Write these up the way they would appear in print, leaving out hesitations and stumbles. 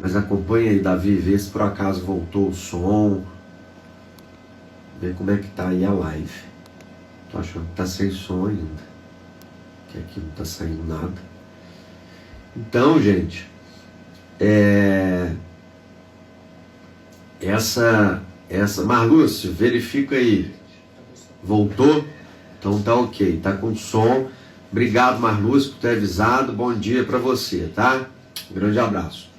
Mas acompanha aí, Davi, vê se por acaso voltou o som. Vê como é que tá aí a live. Tô achando que tá sem som ainda. Que aqui não tá saindo nada. Então, gente, Marlúcio, verifica aí. Voltou? Então tá ok, tá com som. Obrigado, Marlúcio, por ter avisado. Bom dia para você, tá? Um grande abraço.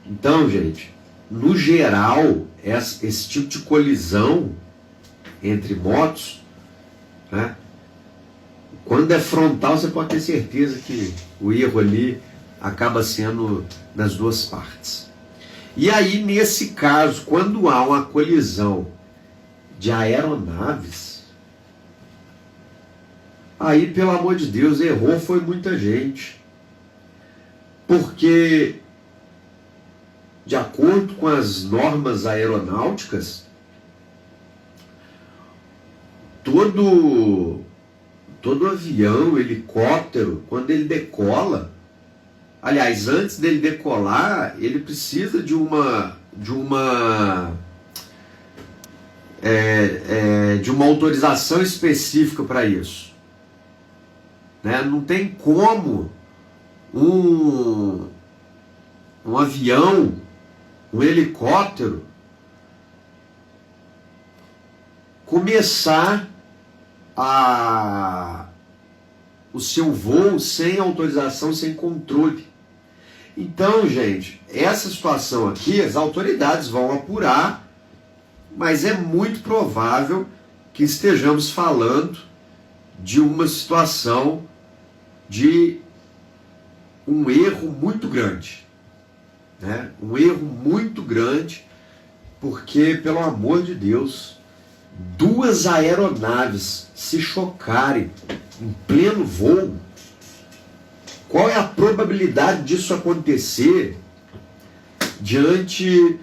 Então, gente, no geral, esse tipo de colisão entre motos, né? Quando é frontal, você pode ter certeza que o erro ali acaba sendo das duas partes. E aí, nesse caso, quando há uma colisão de aeronaves, aí, pelo amor de Deus, errou foi muita gente. Porque, de acordo com as normas aeronáuticas, todo avião, helicóptero, quando ele decola, aliás, antes dele decolar, ele precisa de uma autorização específica para isso, né? Não tem como um avião, um helicóptero começar o seu voo sem autorização, sem controle. Então, gente, essa situação aqui, as autoridades vão apurar, mas é muito provável que estejamos falando de uma situação de um erro muito grande, né? Um erro muito grande, porque, pelo amor de Deus, duas aeronaves se chocarem em pleno voo. Qual é a probabilidade disso acontecer diante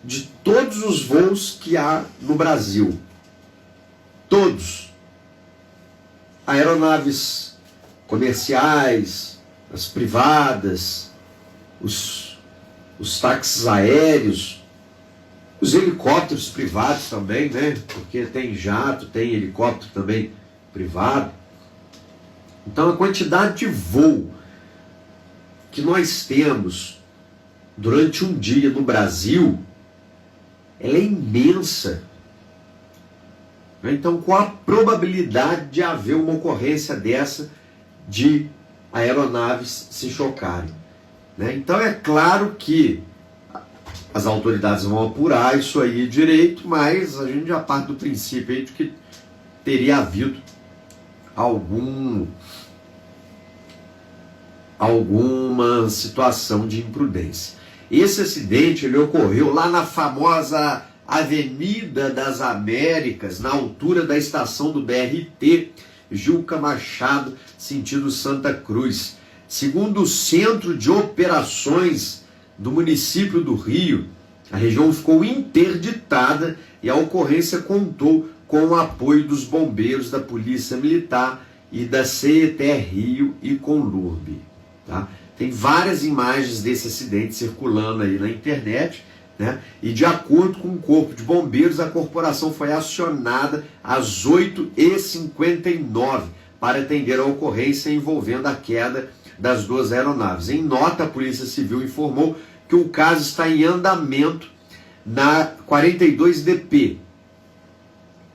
de todos os voos que há no Brasil? Todos. Aeronaves comerciais, as privadas, os táxis aéreos, os helicópteros privados também, né? Porque tem jato, tem helicóptero também privado. Então a quantidade de voo que nós temos durante um dia no Brasil, ela é imensa. Então qual a probabilidade de haver uma ocorrência dessa de aeronaves se chocarem, né? Então é claro que as autoridades vão apurar isso aí direito, mas a gente já parte do princípio aí de que teria havido alguma situação de imprudência. Esse acidente ele ocorreu lá na famosa Avenida das Américas, na altura da estação do BRT Juca Machado, sentido Santa Cruz. Segundo o Centro de Operações do município do Rio, a região ficou interditada e a ocorrência contou com o apoio dos bombeiros, da Polícia Militar e da CETR Rio e Conlurb. Tá? Tem várias imagens desse acidente circulando aí na internet, né? E de acordo com o Corpo de Bombeiros, a corporação foi acionada às 8h59 para atender a ocorrência envolvendo a queda das duas aeronaves. Em nota, a Polícia Civil informou que o caso está em andamento na 42DP,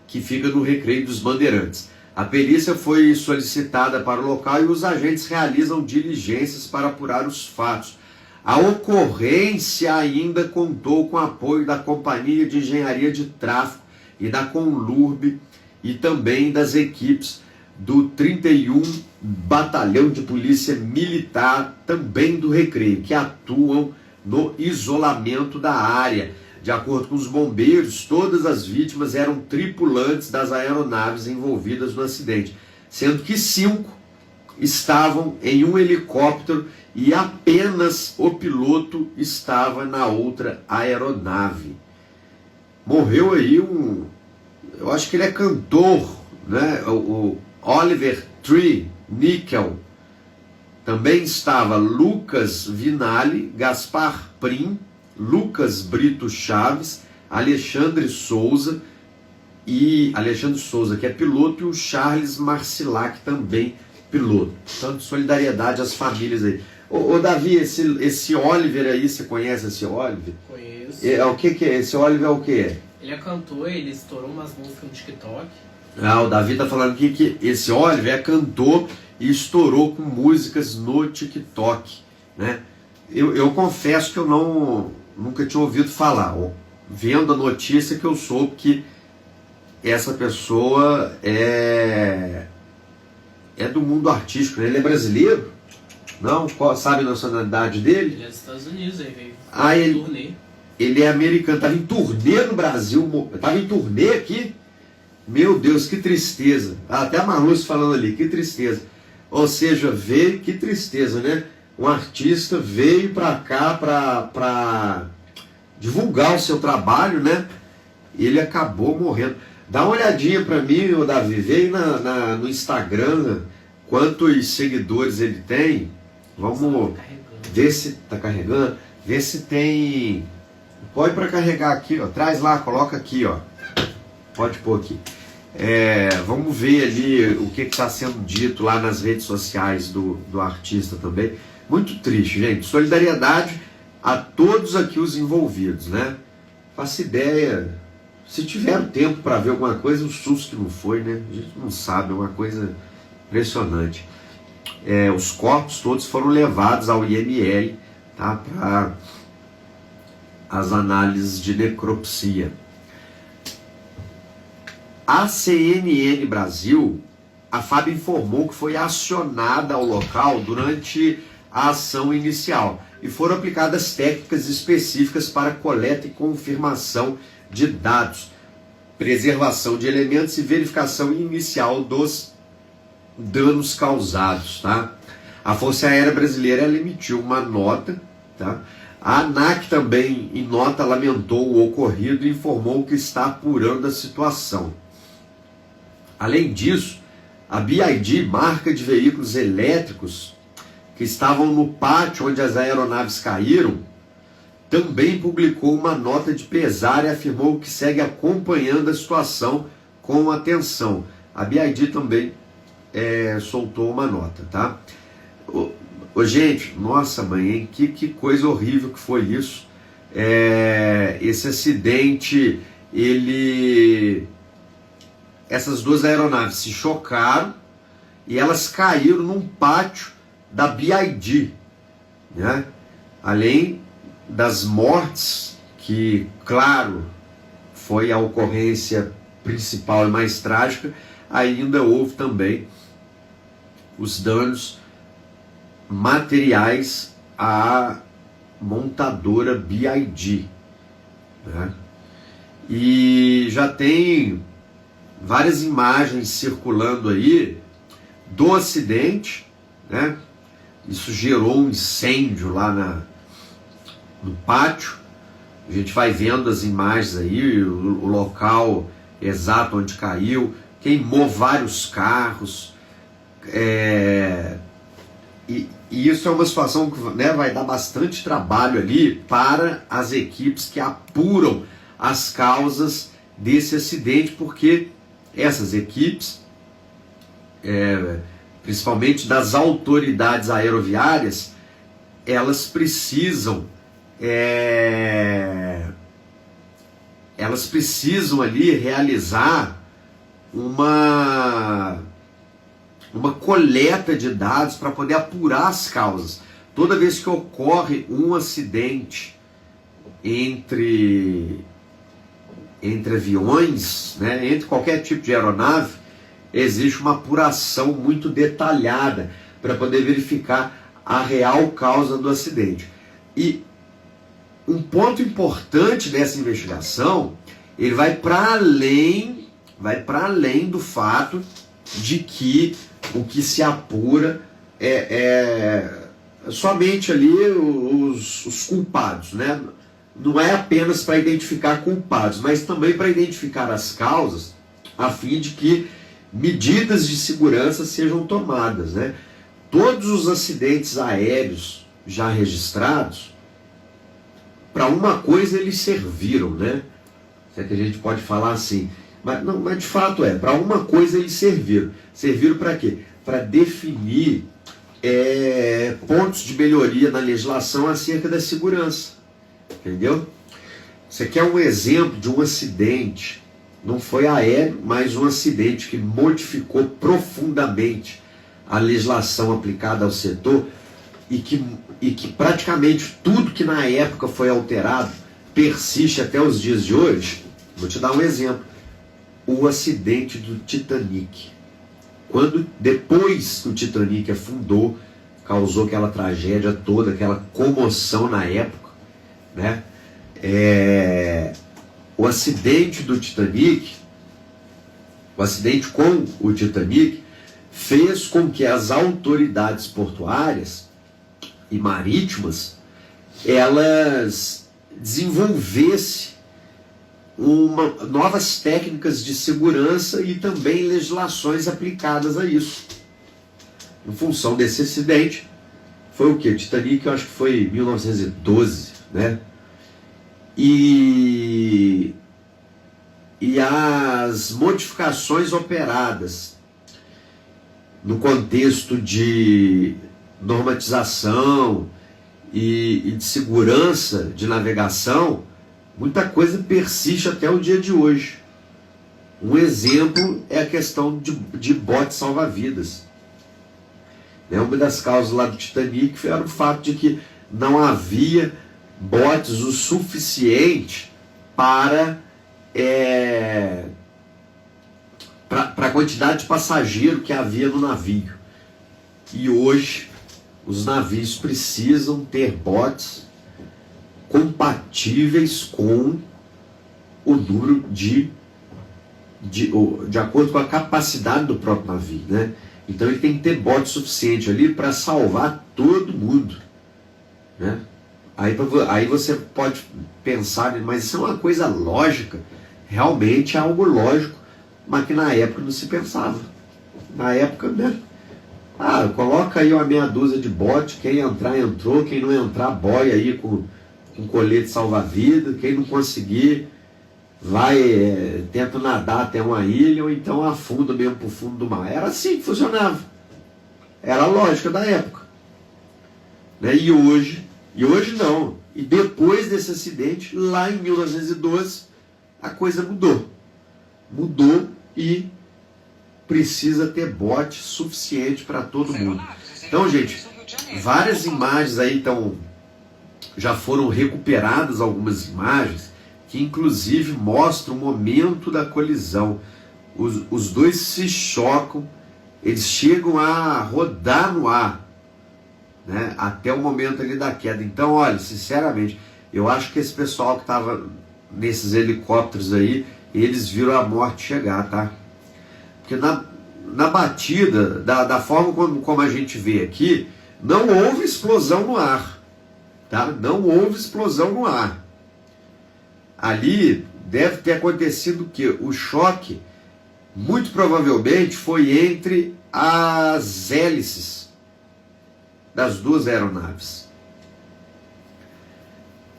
que fica no Recreio dos Bandeirantes. A perícia foi solicitada para o local e os agentes realizam diligências para apurar os fatos. A ocorrência ainda contou com o apoio da Companhia de Engenharia de Tráfego e da Conlurb e também das equipes do 31 Batalhão de Polícia Militar, também do Recreio, que atuam no isolamento da área. De acordo com os bombeiros, todas as vítimas eram tripulantes das aeronaves envolvidas no acidente, sendo que 5 estavam em um helicóptero e apenas o piloto estava na outra aeronave. Morreu aí eu acho que ele é cantor, né? O Oliver Tree Nickel. Também estava Lucas Vinali, Gaspar Prim, Lucas Brito Chaves, Alexandre Souza, que é piloto, e o Charles Marcilac, também piloto. Portanto, solidariedade às famílias aí. Ô Davi, esse Oliver aí, você conhece esse Oliver? Conheço. O que é? Esse Oliver é o quê? Ele é cantor, ele estourou umas músicas no TikTok. O Davi tá falando aqui que esse Oliver é cantor e estourou com músicas no TikTok, né? Eu confesso que eu nunca tinha ouvido falar. Vendo a notícia que eu soube que essa pessoa é do mundo artístico, né? Ele é brasileiro? Não? Sabe a nacionalidade dele? Ele é dos Estados Unidos, aí veio turnê. Ele é americano, estava em turnê no Brasil, estava em turnê aqui. Meu Deus, que tristeza. Até a Marlúcia falando ali, que tristeza. Ou seja, que tristeza, né? Um artista veio para cá para divulgar o seu trabalho, né? E ele acabou morrendo. Dá uma olhadinha para mim, o Davi, veio no Instagram quantos seguidores ele tem. Vamos ver se tá carregando, ver se tem. Pode para carregar aqui, ó. Traz lá, coloca aqui, ó. Pode pôr aqui. Vamos ver ali o que está sendo dito lá nas redes sociais do artista também. Muito triste, gente. Solidariedade a todos aqui os envolvidos, né? Faça ideia. Se tiver tempo para ver alguma coisa, o susto que não foi, né? A gente não sabe, é uma coisa impressionante. Os corpos todos foram levados ao IML, tá? Para as análises de necropsia. A CNN Brasil, a FAB informou que foi acionada ao local durante a ação inicial e foram aplicadas técnicas específicas para coleta e confirmação de dados, preservação de elementos e verificação inicial dos danos causados, tá? A Força Aérea Brasileira ela emitiu uma nota, tá? A ANAC também, em nota, lamentou o ocorrido e informou que está apurando a situação. Além disso, a BYD, marca de veículos elétricos que estavam no pátio onde as aeronaves caíram, também publicou uma nota de pesar e afirmou que segue acompanhando a situação com atenção. A BYD também soltou uma nota, tá? Gente, nossa mãe, hein? Que coisa horrível que foi isso. Esse acidente, essas duas aeronaves se chocaram e elas caíram num pátio da BYD, né? Além das mortes, que, claro, foi a ocorrência principal e mais trágica, ainda houve também os danos materiais à montadora BYD, né? E já tem várias imagens circulando aí do acidente, né? Isso gerou um incêndio lá no pátio. A gente vai vendo as imagens aí, o local exato onde caiu, queimou vários carros, e isso é uma situação que, né, vai dar bastante trabalho ali para as equipes que apuram as causas desse acidente, porque essas equipes, principalmente das autoridades aeroviárias, elas precisam ali realizar uma coleta de dados para poder apurar as causas. Toda vez que ocorre um acidente entre aviões, né, entre qualquer tipo de aeronave, existe uma apuração muito detalhada para poder verificar a real causa do acidente. E um ponto importante dessa investigação, ele vai para além do fato de que o que se apura é somente ali os culpados, né? Não é apenas para identificar culpados, mas também para identificar as causas, a fim de que medidas de segurança sejam tomadas, né? Todos os acidentes aéreos já registrados, para uma coisa eles serviram, né? Se é que a gente pode falar assim. Mas, não, mas de fato para uma coisa eles serviram. Serviram para quê? Para definir pontos de melhoria na legislação acerca da segurança. Entendeu? Você quer um exemplo de um acidente, não foi aéreo, mas um acidente que modificou profundamente a legislação aplicada ao setor e que praticamente tudo que na época foi alterado persiste até os dias de hoje? Vou te dar um exemplo. O acidente do Titanic. Quando depois que o Titanic afundou, causou aquela tragédia toda, aquela comoção na época, né? O acidente do Titanic, o acidente com o Titanic, fez com que as autoridades portuárias e marítimas elas desenvolvessem novas técnicas de segurança e também legislações aplicadas a isso. Em função desse acidente, foi o que? O Titanic, eu acho que foi em 1912, né? E as modificações operadas no contexto de normatização e de segurança de navegação, muita coisa persiste até o dia de hoje. Um exemplo é a questão de botes salva-vidas. Uma das causas lá do Titanic era o fato de que não havia botes o suficiente para a quantidade de passageiro que havia no navio. E hoje os navios precisam ter botes compatíveis com o número de acordo com a capacidade do próprio navio, né? Então ele tem que ter bote suficiente ali para salvar todo mundo, né? Aí você pode pensar, mas isso é uma coisa lógica, realmente é algo lógico, mas que na época não se pensava. Na época, né? Coloca aí uma meia dúzia de bote, quem entrar, entrou, quem não entrar, boia aí com colete salva-vida, quem não conseguir, tenta nadar até uma ilha, ou então afunda mesmo para o fundo do mar. Era assim que funcionava. Era a lógica da época. Né? E hoje não. E depois desse acidente, lá em 1912, a coisa mudou. Mudou e precisa ter bote suficiente para todo mundo. Então, gente, várias imagens aí já foram recuperadas, algumas imagens, que inclusive mostram o momento da colisão. Os dois se chocam, eles chegam a rodar no ar, né, até o momento ali da queda. Então, olha, sinceramente, eu acho que esse pessoal que estava nesses helicópteros aí, eles viram a morte chegar, tá? Porque na batida, da forma como a gente vê aqui, não houve explosão no ar, tá? Não houve explosão no ar. Ali deve ter acontecido o quê? O choque, muito provavelmente, foi entre as hélices das duas aeronaves.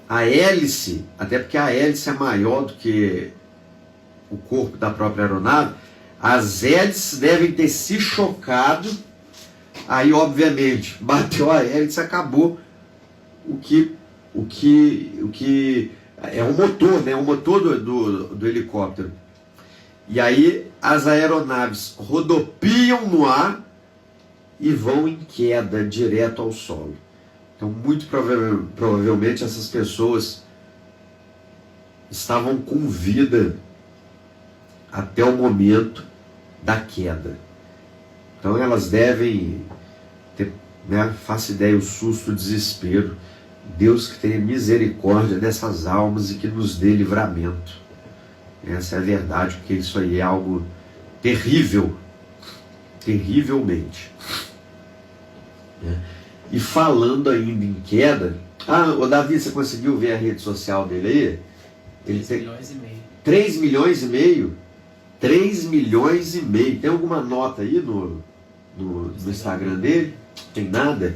A hélice, até porque a hélice é maior do que o corpo da própria aeronave, as hélices devem ter se chocado, aí obviamente bateu a hélice, acabou o que é o motor, né? O motor do helicóptero. E aí as aeronaves rodopiam no ar e vão em queda direto ao solo. Então, muito provavelmente essas pessoas estavam com vida até o momento da queda. Então elas devem ter, né, faça ideia, o susto, o desespero. Deus que tenha misericórdia dessas almas e que nos dê livramento. Essa é a verdade, porque isso aí é algo terrível, terrivelmente. E falando ainda em queda, o Davi, você conseguiu ver a rede social dele aí? Ele 3 milhões e meio. 3 milhões e meio? 3 milhões e meio. Tem alguma nota aí no Instagram dele? Tem nada?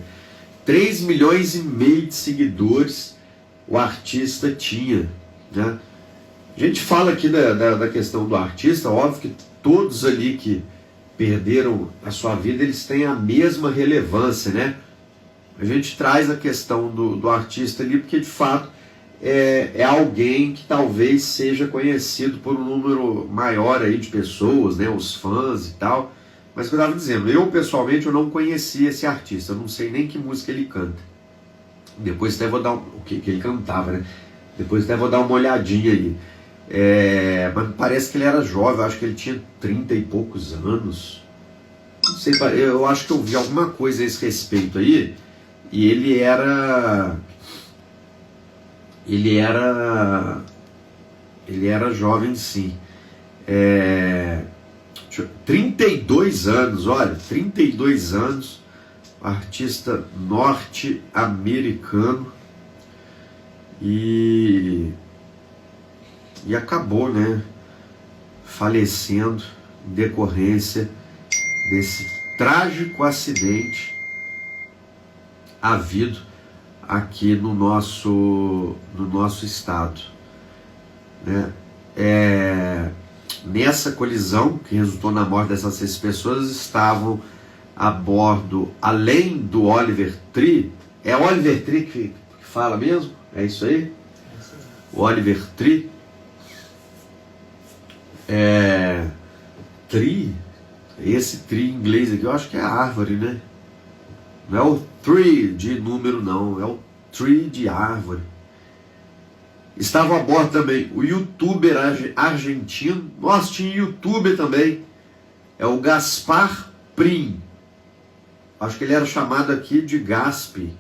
3 milhões e meio de seguidores. o artista tinha, né? A gente fala aqui da questão do artista, óbvio que todos ali que perderam a sua vida, eles têm a mesma relevância, né? A gente traz a questão do artista ali, porque de fato é alguém que talvez seja conhecido por um número maior aí de pessoas, né? Os fãs e tal. Mas o que eu estava dizendo, eu pessoalmente eu não conhecia esse artista, eu não sei nem que música ele canta. Depois até vou dar o que ele cantava, né? Depois até vou dar uma olhadinha aí. Mas parece que ele era jovem, eu acho que ele tinha 30 e poucos anos. Não sei, eu acho que eu vi alguma coisa a esse respeito aí. E ele era jovem, sim. 32 anos, olha, 32 anos, artista norte-americano, e acabou, né, falecendo em decorrência desse trágico acidente havido aqui no nosso estado, né? Nessa colisão que resultou na morte dessas 6 pessoas, estavam a bordo, além do Oliver Tree. É Oliver Tree que fala mesmo? É isso aí? O Oliver Tree. Tree, esse tree em inglês aqui, eu acho que é a árvore, né? Não é o tree de número, não, é o tree de árvore. Estava a bordo também o youtuber argentino. Nossa, tinha youtuber também. É o Gaspar Prim. Acho que ele era chamado aqui de Gaspi.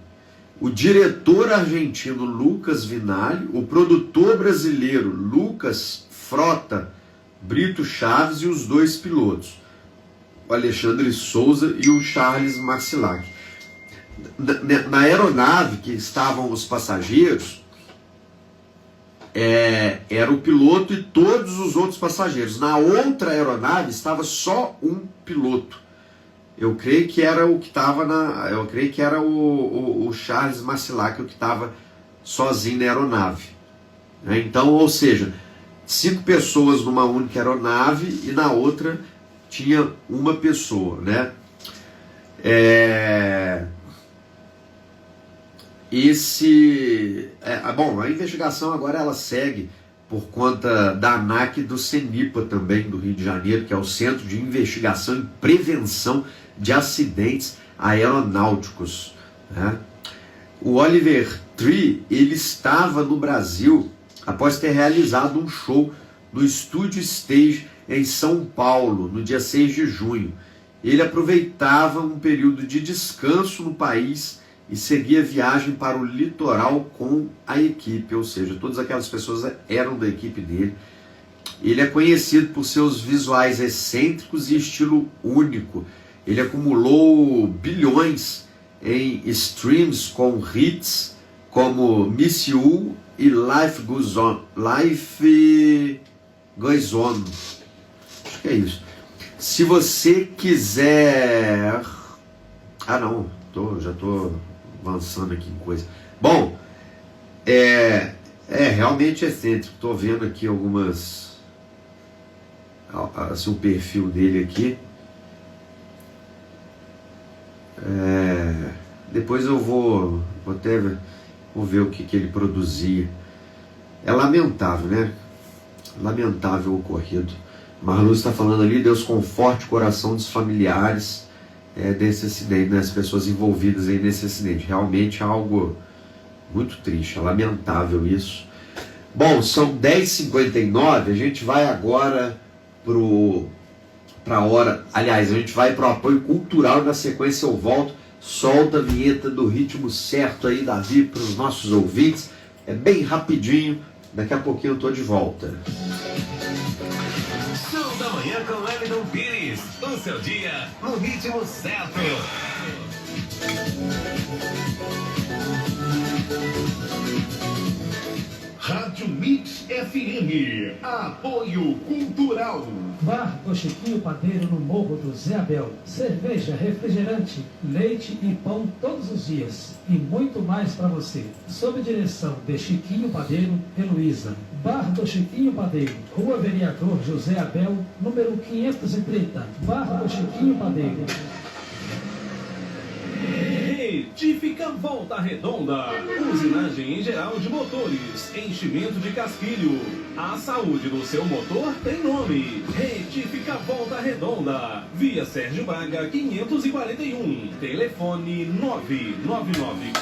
O diretor argentino Lucas Vinalli. O produtor brasileiro Lucas Frota Brito Chaves. E os 2 pilotos, o Alexandre Souza e o Charles Marcilac. Na aeronave que estavam os passageiros, era o piloto e todos os outros passageiros. Na outra aeronave estava só um piloto. Eu creio que era o que estava eu creio que era o Charles Marcilac, o que estava sozinho na aeronave. Então, ou seja, 5 pessoas numa única aeronave e na outra tinha uma pessoa, né? Bom, a investigação agora ela segue por conta da ANAC e do CENIPA também, do Rio de Janeiro, que é o Centro de Investigação e Prevenção de Acidentes Aeronáuticos, né? O Oliver Tree, ele estava no Brasil após ter realizado um show no Estúdio Stage em São Paulo, no dia 6 de junho. Ele aproveitava um período de descanso no país e seguia viagem para o litoral com a equipe, ou seja, todas aquelas pessoas eram da equipe dele. Ele é conhecido por seus visuais excêntricos e estilo único. Ele acumulou bilhões em streams com hits como Miss You e Life Goes On. Life Goes On. Acho que é isso. Se você quiser... não, já estou avançando aqui em coisa. Bom, realmente excêntrico. Estou vendo aqui algumas... assim, o perfil dele aqui. Depois eu vou ver o que ele produzia. É lamentável, né? Lamentável o ocorrido. Marluz está falando ali, Deus conforte o coração dos familiares desse acidente, né? As pessoas envolvidas aí nesse acidente. Realmente é algo muito triste, é lamentável isso. Bom, são 10h59, a gente vai agora para a hora, aliás, a gente vai para o apoio cultural, na sequência eu volto, solta a vinheta do ritmo certo aí, Davi, para os nossos ouvintes, é bem rapidinho, daqui a pouquinho eu estou de volta. Show da manhã com Wellington Pires, o seu dia no ritmo certo. Rádio Mix FM, apoio cultural. Bar do Chiquinho Padeiro no Morro do Zé Abel. Cerveja, refrigerante, leite e pão todos os dias. E muito mais para você. Sob direção de Chiquinho Padeiro e Luísa. Bar do Chiquinho Padeiro, Rua Vereador José Abel, número 530. Bar do Chiquinho Padeiro. Retifica Volta Redonda. Usinagem em geral de motores, enchimento de casquilho. A saúde do seu motor tem nome. Retifica Volta Redonda. Via Sérgio Braga 541. Telefone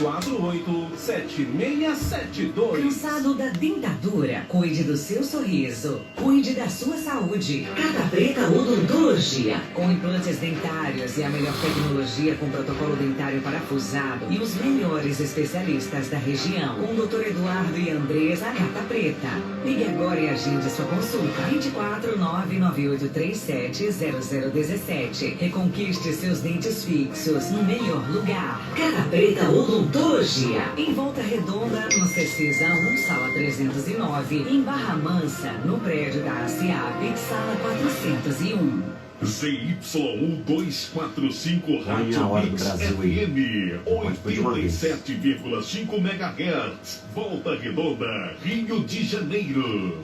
999487672. Cansado da dentadura? Cuide do seu sorriso. Cuide da sua saúde. Carta Preta Odontologia. Com implantes dentários e a melhor tecnologia com protocolo dentário parafusado e os melhores especialistas da região. Com o Dr. Eduardo e Andresa Carta Preta. Ligue agora e agende sua consulta. 24998370017. Reconquiste seus dentes fixos no melhor lugar. Carta Preta Odontologia. Em Volta Redonda, no Cecisa 1, sala 309. Em Barra Mansa, no prédio da ASEAP, sala 401. ZY1245 Rádio Mix FM 87,5 MHz. Volta Redonda, Rio de Janeiro.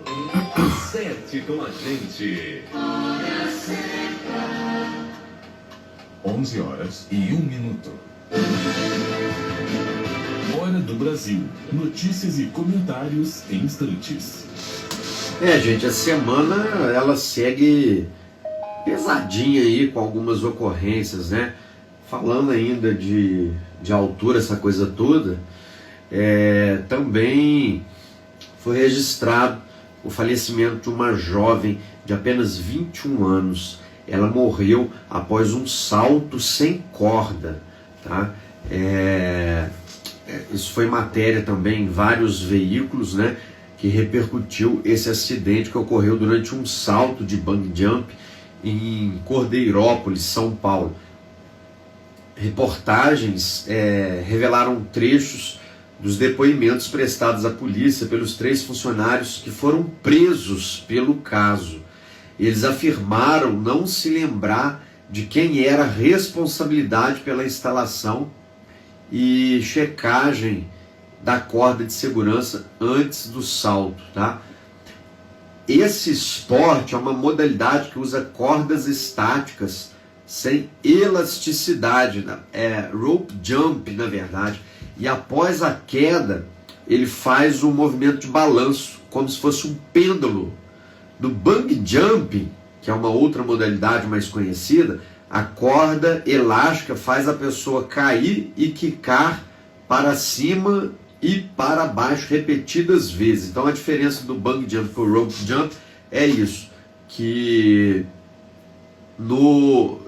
7 com a gente. 11 horas e 1 minuto. Hora do Brasil. Notícias e comentários em instantes. Gente, a semana ela segue pesadinha aí com algumas ocorrências, né? Falando ainda de altura, essa coisa toda, também foi registrado o falecimento de uma jovem de apenas 21 anos. Ela morreu após um salto sem corda, tá? Isso foi matéria também em vários veículos, né? Que repercutiu esse acidente que ocorreu durante um salto de bungee jump em Cordeirópolis, São Paulo. Reportagens revelaram trechos dos depoimentos prestados à polícia pelos 3 funcionários que foram presos pelo caso. Eles afirmaram não se lembrar de quem era a responsabilidade pela instalação e checagem da corda de segurança antes do salto, tá? Esse esporte é uma modalidade que usa cordas estáticas sem elasticidade, rope jump, na verdade, e após a queda ele faz um movimento de balanço, como se fosse um pêndulo. No bungee jump, que é uma outra modalidade mais conhecida, a corda elástica faz a pessoa cair e quicar para cima e para baixo repetidas vezes. Então a diferença do bungee jump para o rope jump é isso, que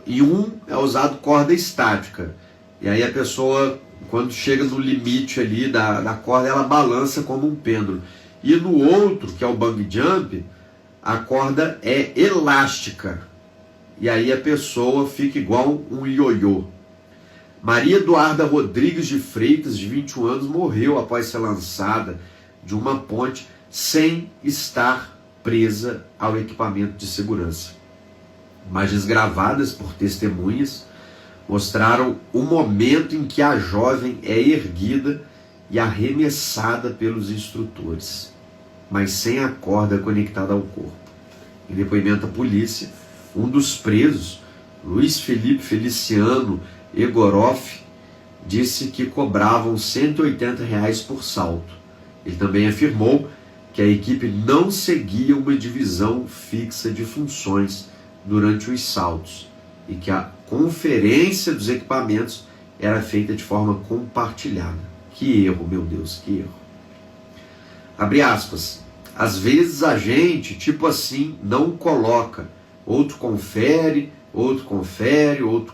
em um é usado corda estática, e aí a pessoa, quando chega no limite ali da corda, ela balança como um pêndulo. E no outro, que é o bungee jump, a corda é elástica, e aí a pessoa fica igual um ioiô. Maria Eduarda Rodrigues de Freitas, de 21 anos, morreu após ser lançada de uma ponte sem estar presa ao equipamento de segurança. Imagens gravadas por testemunhas mostraram o momento em que a jovem é erguida e arremessada pelos instrutores, mas sem a corda conectada ao corpo. Em depoimento à polícia, um dos presos, Luiz Felipe Feliciano Egoroff, disse que cobravam R$180 por salto. Ele também afirmou que a equipe não seguia uma divisão fixa de funções durante os saltos e que a conferência dos equipamentos era feita de forma compartilhada. Que erro, meu Deus, que erro. Abre aspas. Às vezes a gente, tipo assim, não coloca. Outro confere, outro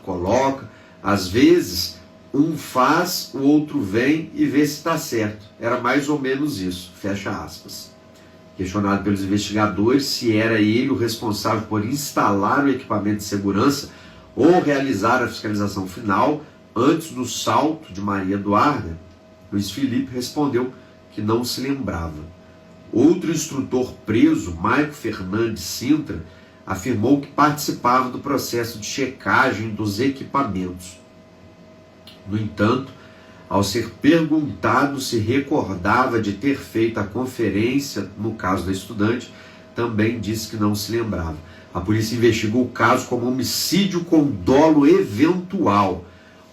coloca. Às vezes, um faz, o outro vem e vê se está certo. Era mais ou menos isso, fecha aspas. Questionado pelos investigadores se era ele o responsável por instalar o equipamento de segurança ou realizar a fiscalização final antes do salto de Maria Eduarda, Luiz Felipe respondeu que não se lembrava. Outro instrutor preso, Maico Fernandes Sintra, afirmou que participava do processo de checagem dos equipamentos. No entanto, ao ser perguntado se recordava de ter feito a conferência no caso da estudante, também disse que não se lembrava. A polícia investigou o caso como homicídio com dolo eventual.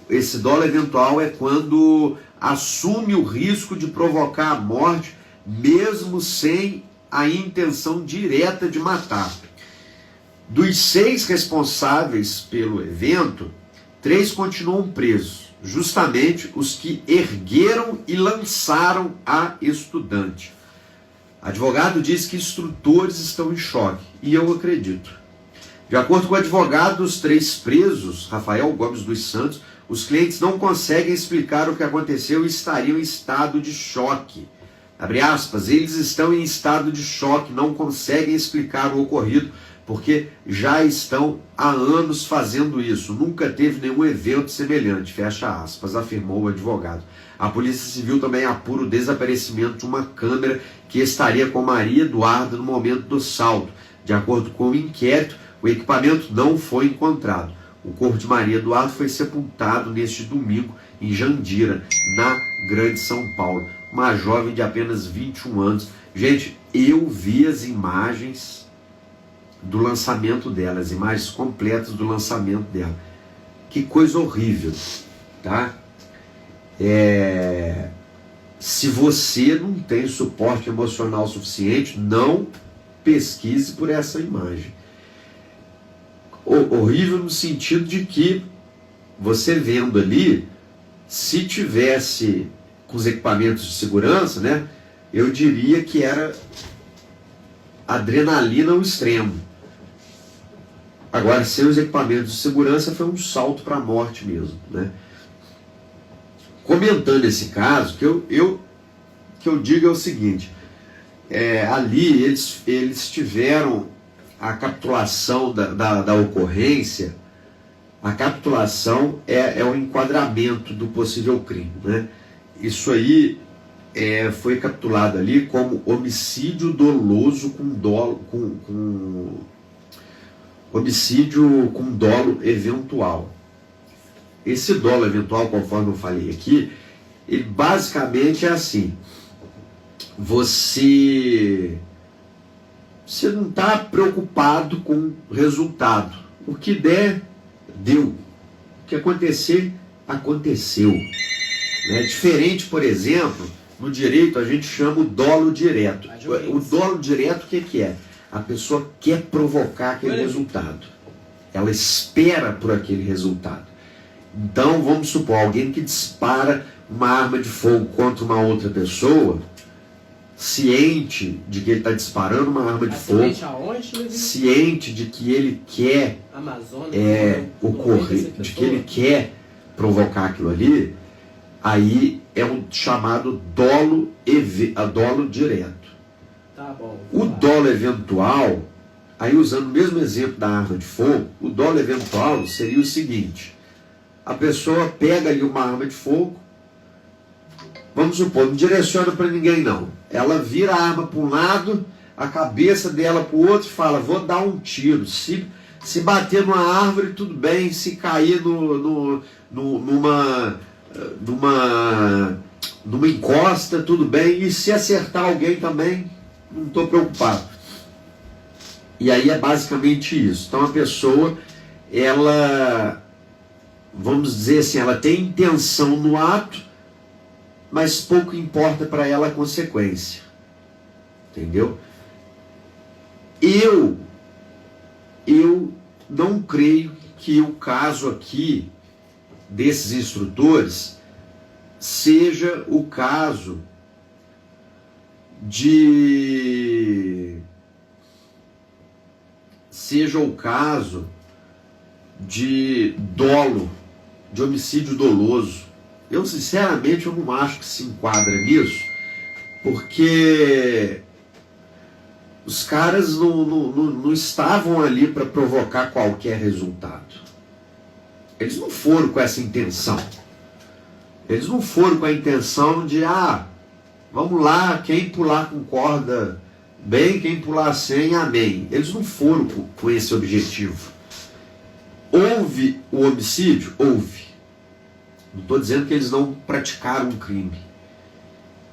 Esse dolo eventual é quando assume o risco de provocar a morte, mesmo sem a intenção direta de matar. Dos 6 responsáveis pelo evento, 3 continuam presos, justamente os que ergueram e lançaram a estudante. Advogado diz que instrutores estão em choque, e eu acredito. De acordo com o advogado dos 3 presos, Rafael Gomes dos Santos, os clientes não conseguem explicar o que aconteceu e estariam em estado de choque. Abre aspas, eles estão em estado de choque, não conseguem explicar o ocorrido, porque já estão há anos fazendo isso. Nunca teve nenhum evento semelhante, fecha aspas, afirmou o advogado. A Polícia Civil também apura o desaparecimento de uma câmera que estaria com Maria Eduarda no momento do assalto. De acordo com o inquérito, o equipamento não foi encontrado. O corpo de Maria Eduarda foi sepultado neste domingo em Jandira, na Grande São Paulo. Uma jovem de apenas 21 anos. Gente, eu vi as imagens do lançamento dela, as imagens completas do lançamento dela. Que coisa horrível, tá? Se você não tem suporte emocional suficiente, não pesquise por essa imagem. Horrível no sentido de que você vendo ali, se tivesse com os equipamentos de segurança, né, eu diria que era adrenalina ao extremo. Agora, sem os equipamentos de segurança, foi um salto para a morte mesmo, né? Comentando esse caso, que eu digo é o seguinte, ali eles tiveram a capitulação da ocorrência. A capitulação é o enquadramento do possível crime, né? Isso aí foi capitulado ali como homicídio doloso com dolo, homicídio com dolo eventual. Esse dolo eventual, conforme eu falei aqui, ele basicamente é assim: você não está preocupado com o resultado. O que der, deu. O que acontecer, aconteceu. Diferente, por exemplo, no direito a gente chama o dolo direto. O dolo direto, o que é? A pessoa quer provocar aquele resultado. Ela espera por aquele resultado. Então, vamos supor, alguém que dispara uma arma de fogo contra uma outra pessoa, ciente de que ele está disparando uma arma de fogo, ciente de que ele quer ocorrer, de que ele quer provocar aquilo ali, aí é um chamado dolo direto. Tá bom. O dolo eventual, aí usando o mesmo exemplo da arma de fogo, o dolo eventual seria o seguinte: a pessoa pega ali uma arma de fogo, vamos supor, não direciona para ninguém não, ela vira a arma para um lado, a cabeça dela para o outro e fala, vou dar um tiro, se bater numa árvore tudo bem, se cair numa encosta tudo bem, e se acertar alguém também, não estou preocupado. E aí é basicamente isso. Então a pessoa, ela, vamos dizer assim, ela tem intenção no ato, mas pouco importa para ela a consequência. Entendeu? Eu não creio que o caso aqui desses instrutores seja o caso de dolo, de homicídio doloso. Eu sinceramente eu não acho que se enquadra nisso, porque os caras não estavam ali para provocar qualquer resultado. Eles não foram com essa intenção. Eles não foram com a intenção de Vamos lá, quem pular com corda bem, quem pular sem, amém. Eles não foram com esse objetivo. Houve o homicídio? Houve. Não estou dizendo que eles não praticaram um crime.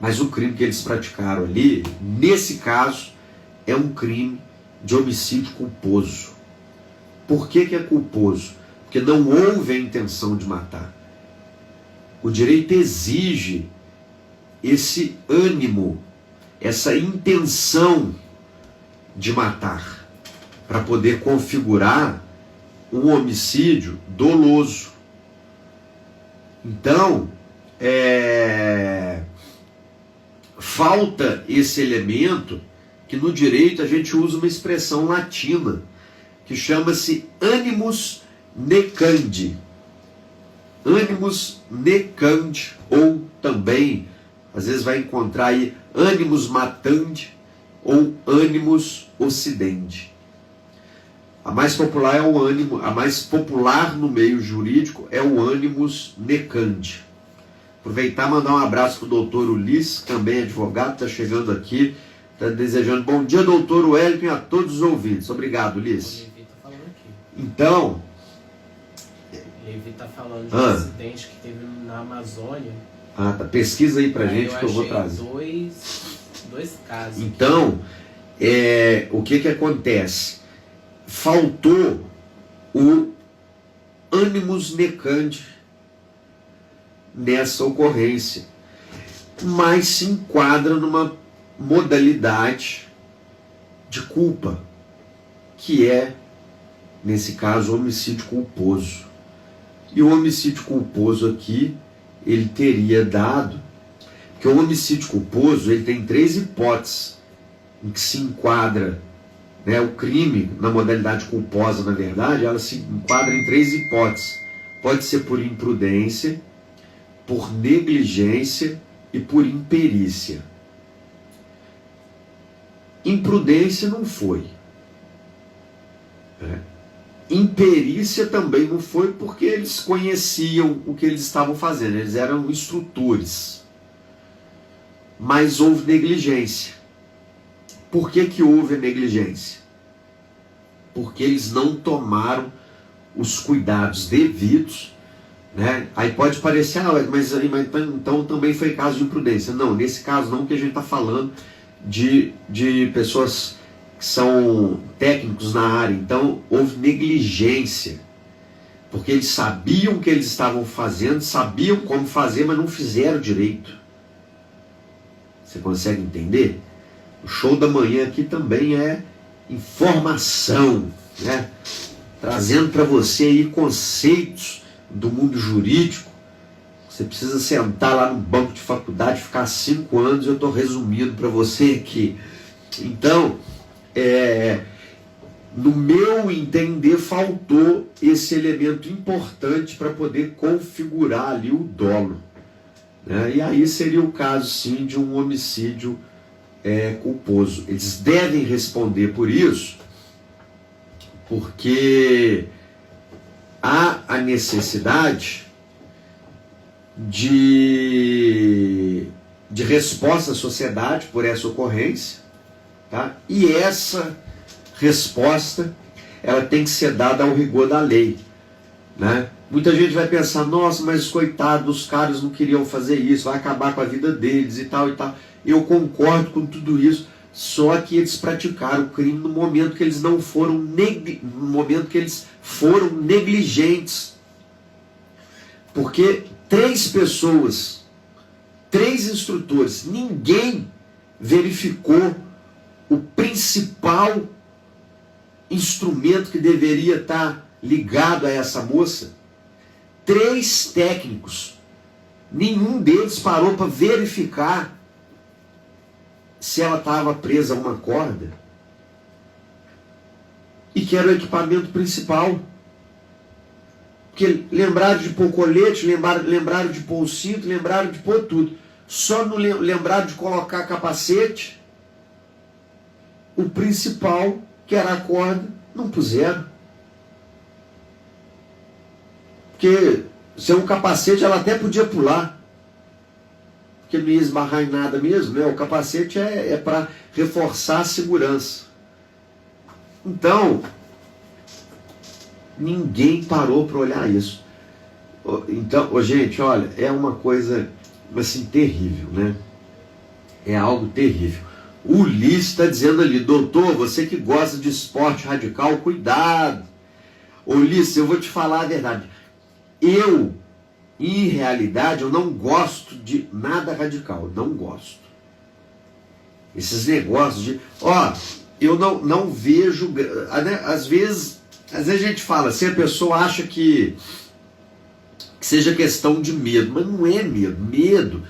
Mas o crime que eles praticaram ali, nesse caso, é um crime de homicídio culposo. Por que é culposo? Porque não houve a intenção de matar. O direito exige esse ânimo, essa intenção de matar, para poder configurar um homicídio doloso. Então, falta esse elemento que no direito a gente usa uma expressão latina que chama-se animus necandi. Animus necandi, ou também, às vezes vai encontrar aí animus matandi ou animus occidente. A mais popular é o ânimo, a mais popular no meio jurídico é o animus necandi. Aproveitar e mandar um abraço para o doutor Ulisses, também advogado, está chegando aqui, está desejando bom dia, doutor Wellington, e a todos os ouvintes. Obrigado, Ulisses. O Levi está falando aqui. Então... O Levi está falando de um acidente que teve na Amazônia. Tá. Pesquisa aí pra gente que eu vou trazer. Dois casos. Então, o que acontece? Faltou o animus necandi nessa ocorrência, mas se enquadra numa modalidade de culpa, que é, nesse caso, homicídio culposo. E o homicídio culposo aqui, ele teria dado, porque o homicídio culposo ele tem 3 hipóteses em que se enquadra, né, o crime na modalidade culposa, na verdade, ela se enquadra em 3 hipóteses. Pode ser por imprudência, por negligência e por imperícia. Imprudência não foi. Imperícia também não foi, porque eles conheciam o que eles estavam fazendo, eles eram instrutores. Mas houve negligência. Por que houve a negligência? Porque eles não tomaram os cuidados devidos, né? Aí pode parecer, mas então também foi caso de imprudência. Não, nesse caso não, que a gente está falando de pessoas que são técnicos na área. Então houve negligência, porque eles sabiam o que eles estavam fazendo, sabiam como fazer, mas não fizeram direito. Você consegue entender? O show da manhã aqui também é informação, né? Trazendo para você aí conceitos do mundo jurídico. Você precisa sentar lá no banco de faculdade, ficar 5 anos, eu estou resumindo para você aqui. Então, no meu entender, faltou esse elemento importante para poder configurar ali o dolo, né? E aí seria o caso, sim, de um homicídio culposo. Eles devem responder por isso, porque há a necessidade de resposta à sociedade por essa ocorrência, tá? E essa resposta ela tem que ser dada ao rigor da lei, né? Muita gente vai pensar, nossa, mas coitado, os caras não queriam fazer isso, vai acabar com a vida deles e tal e tal. Eu concordo com tudo isso, só que eles praticaram o crime no momento que eles não foram no momento que eles foram negligentes. Porque 3 pessoas, 3 instrutores, ninguém verificou o principal instrumento que deveria estar ligado a essa moça. 3 técnicos, nenhum deles parou para verificar se ela estava presa a uma corda, e que era o equipamento principal. Porque lembraram de pôr colete, lembraram de pôr o cinto, lembraram de pôr tudo. Só não lembraram de colocar capacete. O principal, que era a corda, não puseram. Porque sem um capacete ela até podia pular. porque não ia esbarrar em nada mesmo, né? O capacete é para reforçar a segurança. Então, ninguém parou para olhar isso. Então, gente, olha, é uma coisa assim terrível, né? É algo terrível. O Ulisses está dizendo ali, doutor, você que gosta de esporte radical, cuidado. Ulisses, eu vou te falar a verdade. Em realidade, eu não gosto de nada radical. Não gosto. Esses negócios de... eu não vejo... Né, às vezes a gente fala assim, a pessoa acha que seja questão de medo, mas não é medo. Medo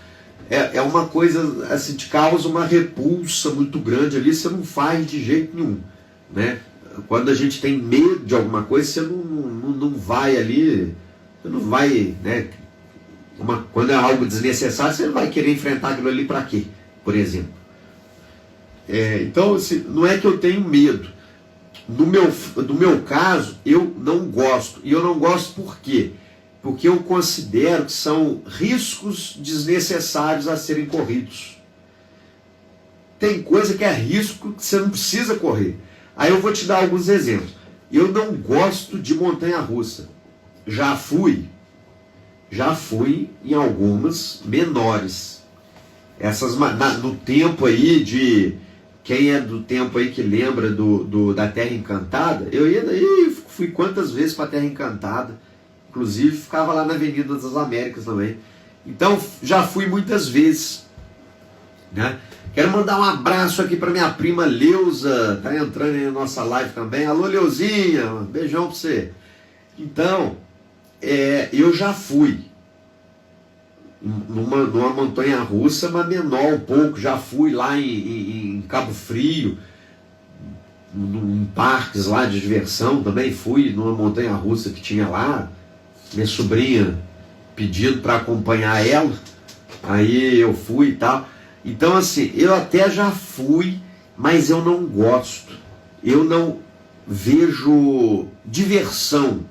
é uma coisa, assim, te causa uma repulsa muito grande ali, você não faz de jeito nenhum, né? Quando a gente tem medo de alguma coisa, você não vai ali, você não vai, né? Quando é algo desnecessário, você não vai querer enfrentar aquilo ali para quê, por exemplo. Então, assim, não é que eu tenho medo. No meu caso, eu não gosto. E eu não gosto por quê? Porque eu considero que são riscos desnecessários a serem corridos. Tem coisa que é risco que você não precisa correr. Aí eu vou te dar alguns exemplos. Eu não gosto de montanha-russa. Já fui em algumas menores. Essas no tempo aí de... Quem é do tempo aí que lembra da Terra Encantada, eu fui quantas vezes para a Terra Encantada. Inclusive ficava lá na Avenida das Américas também. Então já fui muitas vezes, né? Quero mandar um abraço aqui para minha prima Leusa, tá entrando aí na nossa live também. Alô, Leuzinha, um beijão para você. Então, eu já fui numa montanha-russa, mas menor um pouco. Já fui lá em Cabo Frio, em parques lá de diversão também. Fui numa montanha-russa que tinha lá. Minha sobrinha pedindo para acompanhar ela, aí eu fui e tal. Então, assim, eu até já fui, mas eu não gosto. Eu não vejo diversão,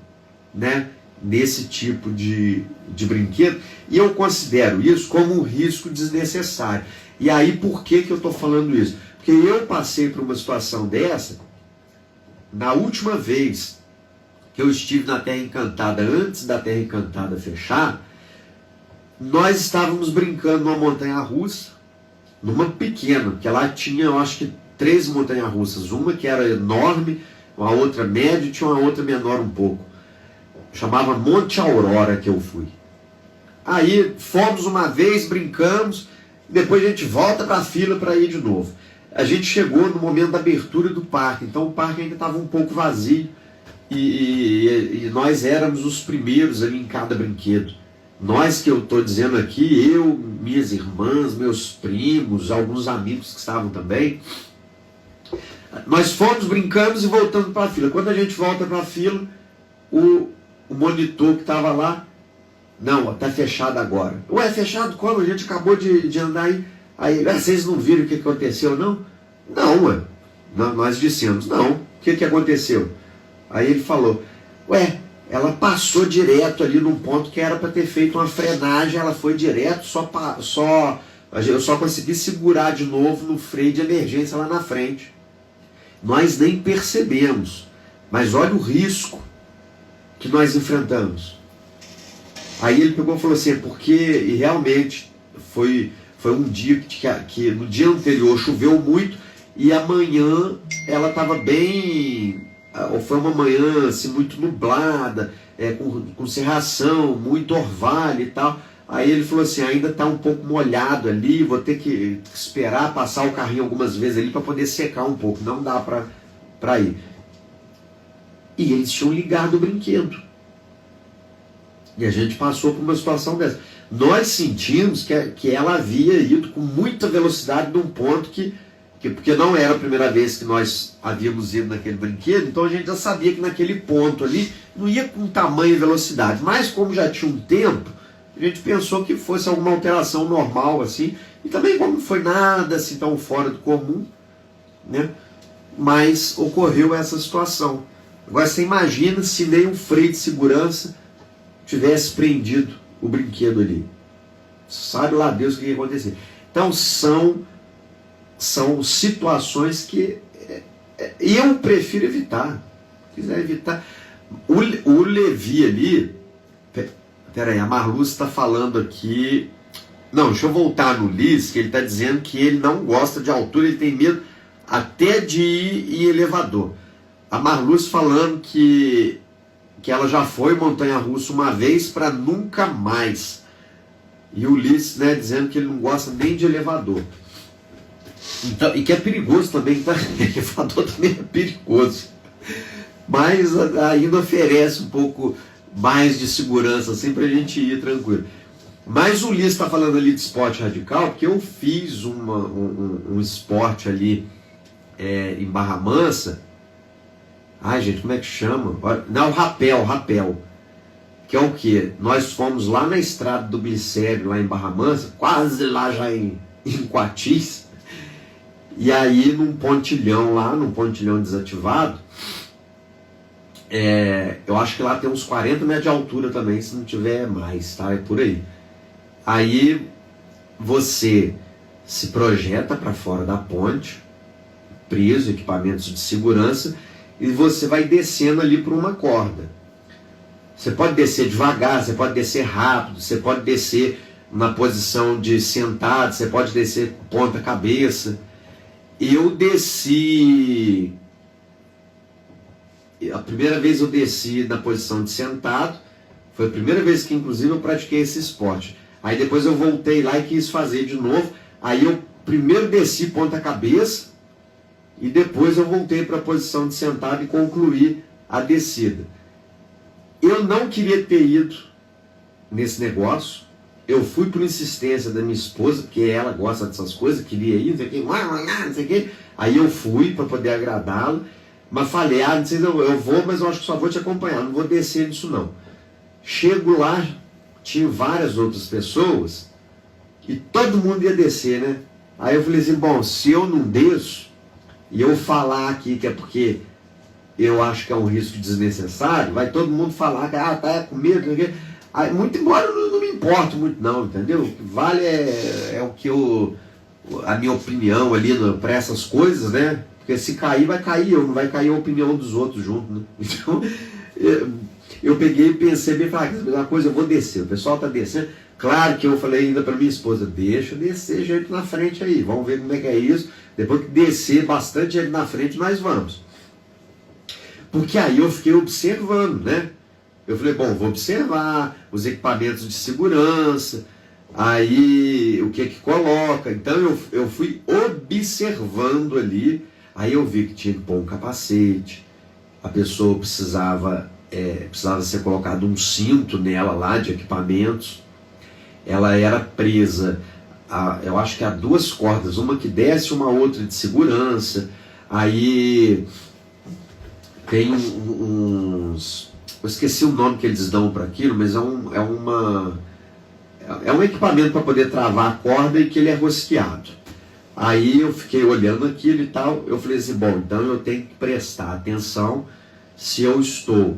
né, nesse tipo de brinquedo. E eu considero isso como um risco desnecessário. E aí, por que eu estou falando isso? Porque eu passei por uma situação dessa na última vez que eu estive na Terra Encantada, antes da Terra Encantada fechar. Nós estávamos brincando numa montanha-russa, numa pequena, que lá tinha, eu acho que 3 montanhas-russas, uma que era enorme, uma outra média e tinha uma outra menor um pouco. Chamava Monte Aurora que eu fui. Aí fomos uma vez, brincamos, depois a gente volta para a fila para ir de novo. A gente chegou no momento da abertura do parque, então o parque ainda estava um pouco vazio. E nós éramos os primeiros ali em cada brinquedo. Nós, que eu estou dizendo aqui, eu, minhas irmãs, meus primos, alguns amigos que estavam também. Nós fomos, brincamos e voltamos para a fila. Quando a gente volta para a fila, o monitor que estava lá, não, está fechado agora. Ué, fechado como? A gente acabou de andar aí. Vocês não viram o que aconteceu, não? Não, ué. Nós dissemos, não. O que aconteceu? Aí ele falou, ela passou direto ali num ponto que era para ter feito uma frenagem, ela foi direto, eu só consegui segurar de novo no freio de emergência lá na frente. Nós nem percebemos, mas olha o risco que nós enfrentamos. Aí ele pegou e falou assim, e realmente foi um dia que no dia anterior choveu muito e amanhã ela estava bem... Foi uma manhã assim, muito nublada, com cerração, muito orvalho e tal. Aí ele falou assim, ainda está um pouco molhado ali, vou ter que esperar passar o carrinho algumas vezes ali para poder secar um pouco, não dá para ir. E eles tinham ligado o brinquedo. E a gente passou por uma situação dessa. Nós sentimos que ela havia ido com muita velocidade de um ponto porque não era a primeira vez que nós havíamos ido naquele brinquedo, então a gente já sabia que naquele ponto ali não ia com tamanha velocidade, mas como já tinha um tempo, a gente pensou que fosse alguma alteração normal assim, e também como não foi nada assim tão fora do comum, né? Mas ocorreu essa situação. Agora você imagina se nem um freio de segurança tivesse prendido o brinquedo ali. Sabe lá Deus o que ia acontecer. Então são situações que eu prefiro evitar. Se quiser evitar. O Levi ali, peraí, a Marluz está falando aqui. Não, deixa eu voltar no Liz, que ele está dizendo que ele não gosta de altura, ele tem medo até de ir em elevador. A Marluz falando que ela já foi montanha-russa uma vez para nunca mais. E o Liz, né, dizendo que ele não gosta nem de elevador. Então, e que é perigoso também, tá? Elevador também é perigoso. Mas ainda oferece um pouco mais de segurança, assim, para a gente ir tranquilo. Mas o Liz está falando ali de esporte radical, porque eu fiz um esporte ali em Barra Mansa. Ai, gente, como é que chama? Não, rapel. Que é o quê? Nós fomos lá na estrada do Glicério, lá em Barra Mansa, quase lá já em Coatis. E aí, num pontilhão desativado, eu acho que lá tem uns 40 metros de altura também, se não tiver mais, tá? É por aí. Aí, você se projeta para fora da ponte, preso, equipamentos de segurança, e você vai descendo ali por uma corda. Você pode descer devagar, você pode descer rápido, você pode descer na posição de sentado, você pode descer ponta cabeça. Eu desci, a primeira vez eu desci na posição de sentado, foi a primeira vez que inclusive eu pratiquei esse esporte. Aí depois eu voltei lá e quis fazer de novo, aí eu primeiro desci ponta cabeça e depois eu voltei para a posição de sentado e concluí a descida. Eu não queria ter ido nesse negócio. Eu fui por insistência da minha esposa, porque ela gosta dessas coisas, queria ir, não sei o que, não sei o que. Aí eu fui para poder agradá-la, mas falei, não sei se eu vou, mas eu acho que só vou te acompanhar, não vou descer nisso não. Chego lá, tinha várias outras pessoas, e todo mundo ia descer, né? Aí eu falei assim, bom, se eu não desço, e eu falar aqui que é porque eu acho que é um risco desnecessário, vai todo mundo falar que tá com medo, aí, muito embora eu não me importo muito não, entendeu? O que vale é o que a minha opinião ali para essas coisas, né? Porque se cair, vai cair eu, não vai cair a opinião dos outros junto, né? Então, eu peguei e pensei bem, falei, uma coisa, eu vou descer, o pessoal tá descendo. Claro que eu falei ainda para minha esposa, deixa eu descer gente na frente aí, vamos ver como é que é isso. Depois que descer bastante gente na frente, nós vamos. Porque aí eu fiquei observando, né? Eu falei, bom, vou observar os equipamentos de segurança, aí o que coloca. Então eu fui observando ali, aí eu vi que tinha que pôr um capacete, a pessoa precisava ser colocado um cinto nela lá de equipamentos. Ela era presa, eu acho que a 2 cordas, uma que desce, uma outra de segurança. Aí tem uns, eu esqueci o nome que eles dão para aquilo, mas é um equipamento para poder travar a corda e que ele é rosqueado. Aí eu fiquei olhando aquilo e tal, eu falei assim, bom, então eu tenho que prestar atenção se eu estou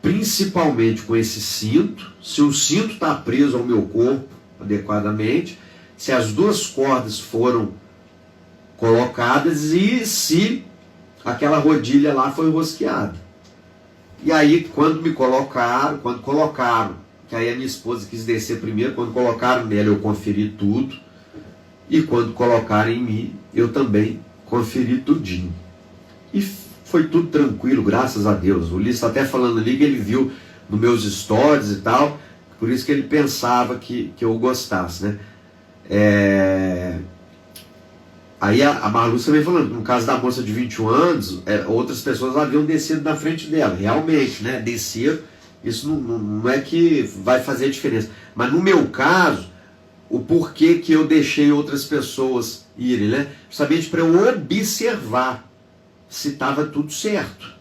principalmente com esse cinto, se o cinto está preso ao meu corpo adequadamente, se as 2 cordas foram colocadas e se aquela rodilha lá foi rosqueada. E aí quando colocaram, que aí a minha esposa quis descer primeiro, quando colocaram nela eu conferi tudo, e quando colocaram em mim, eu também conferi tudinho. E foi tudo tranquilo, graças a Deus. O Ulisses está até falando ali que ele viu nos meus stories e tal, por isso que ele pensava que eu gostasse, né? Aí a Marluz também falando, no caso da moça de 21 anos, outras pessoas haviam descido na frente dela, realmente, né? Desceram, isso não é que vai fazer diferença. Mas no meu caso, o porquê que eu deixei outras pessoas irem, né? Justamente para eu observar se estava tudo certo.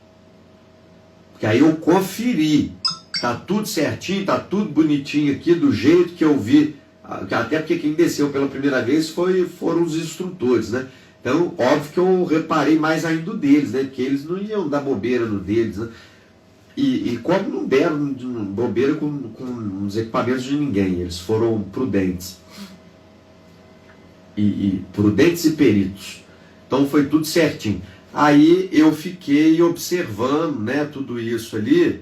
Porque aí eu conferi, tá tudo certinho, tá tudo bonitinho aqui, do jeito que eu vi. Até porque quem desceu pela primeira vez foram os instrutores, né? Então, óbvio que eu reparei mais ainda deles, né? Porque eles não iam dar bobeira no deles, né? E como não deram bobeira com os equipamentos de ninguém, eles foram prudentes. Prudentes e peritos. Então foi tudo certinho. Aí eu fiquei observando, né, tudo isso ali.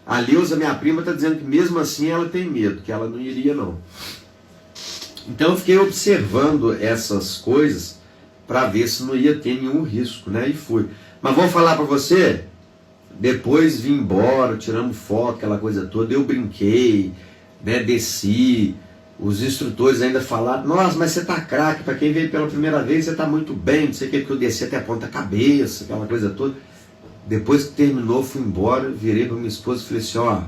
A Leusa, minha prima, está dizendo que mesmo assim ela tem medo, que ela não iria não. Então eu fiquei observando essas coisas para ver se não ia ter nenhum risco, né? E fui. Mas vou falar para você, depois vim embora, tiramos foto, aquela coisa toda, eu brinquei, né, desci, os instrutores ainda falaram, nossa, mas você tá craque, para quem veio pela primeira vez você tá muito bem, não sei o que, porque eu desci até a ponta cabeça, aquela coisa toda. Depois que terminou, fui embora, virei para minha esposa e falei assim, ó,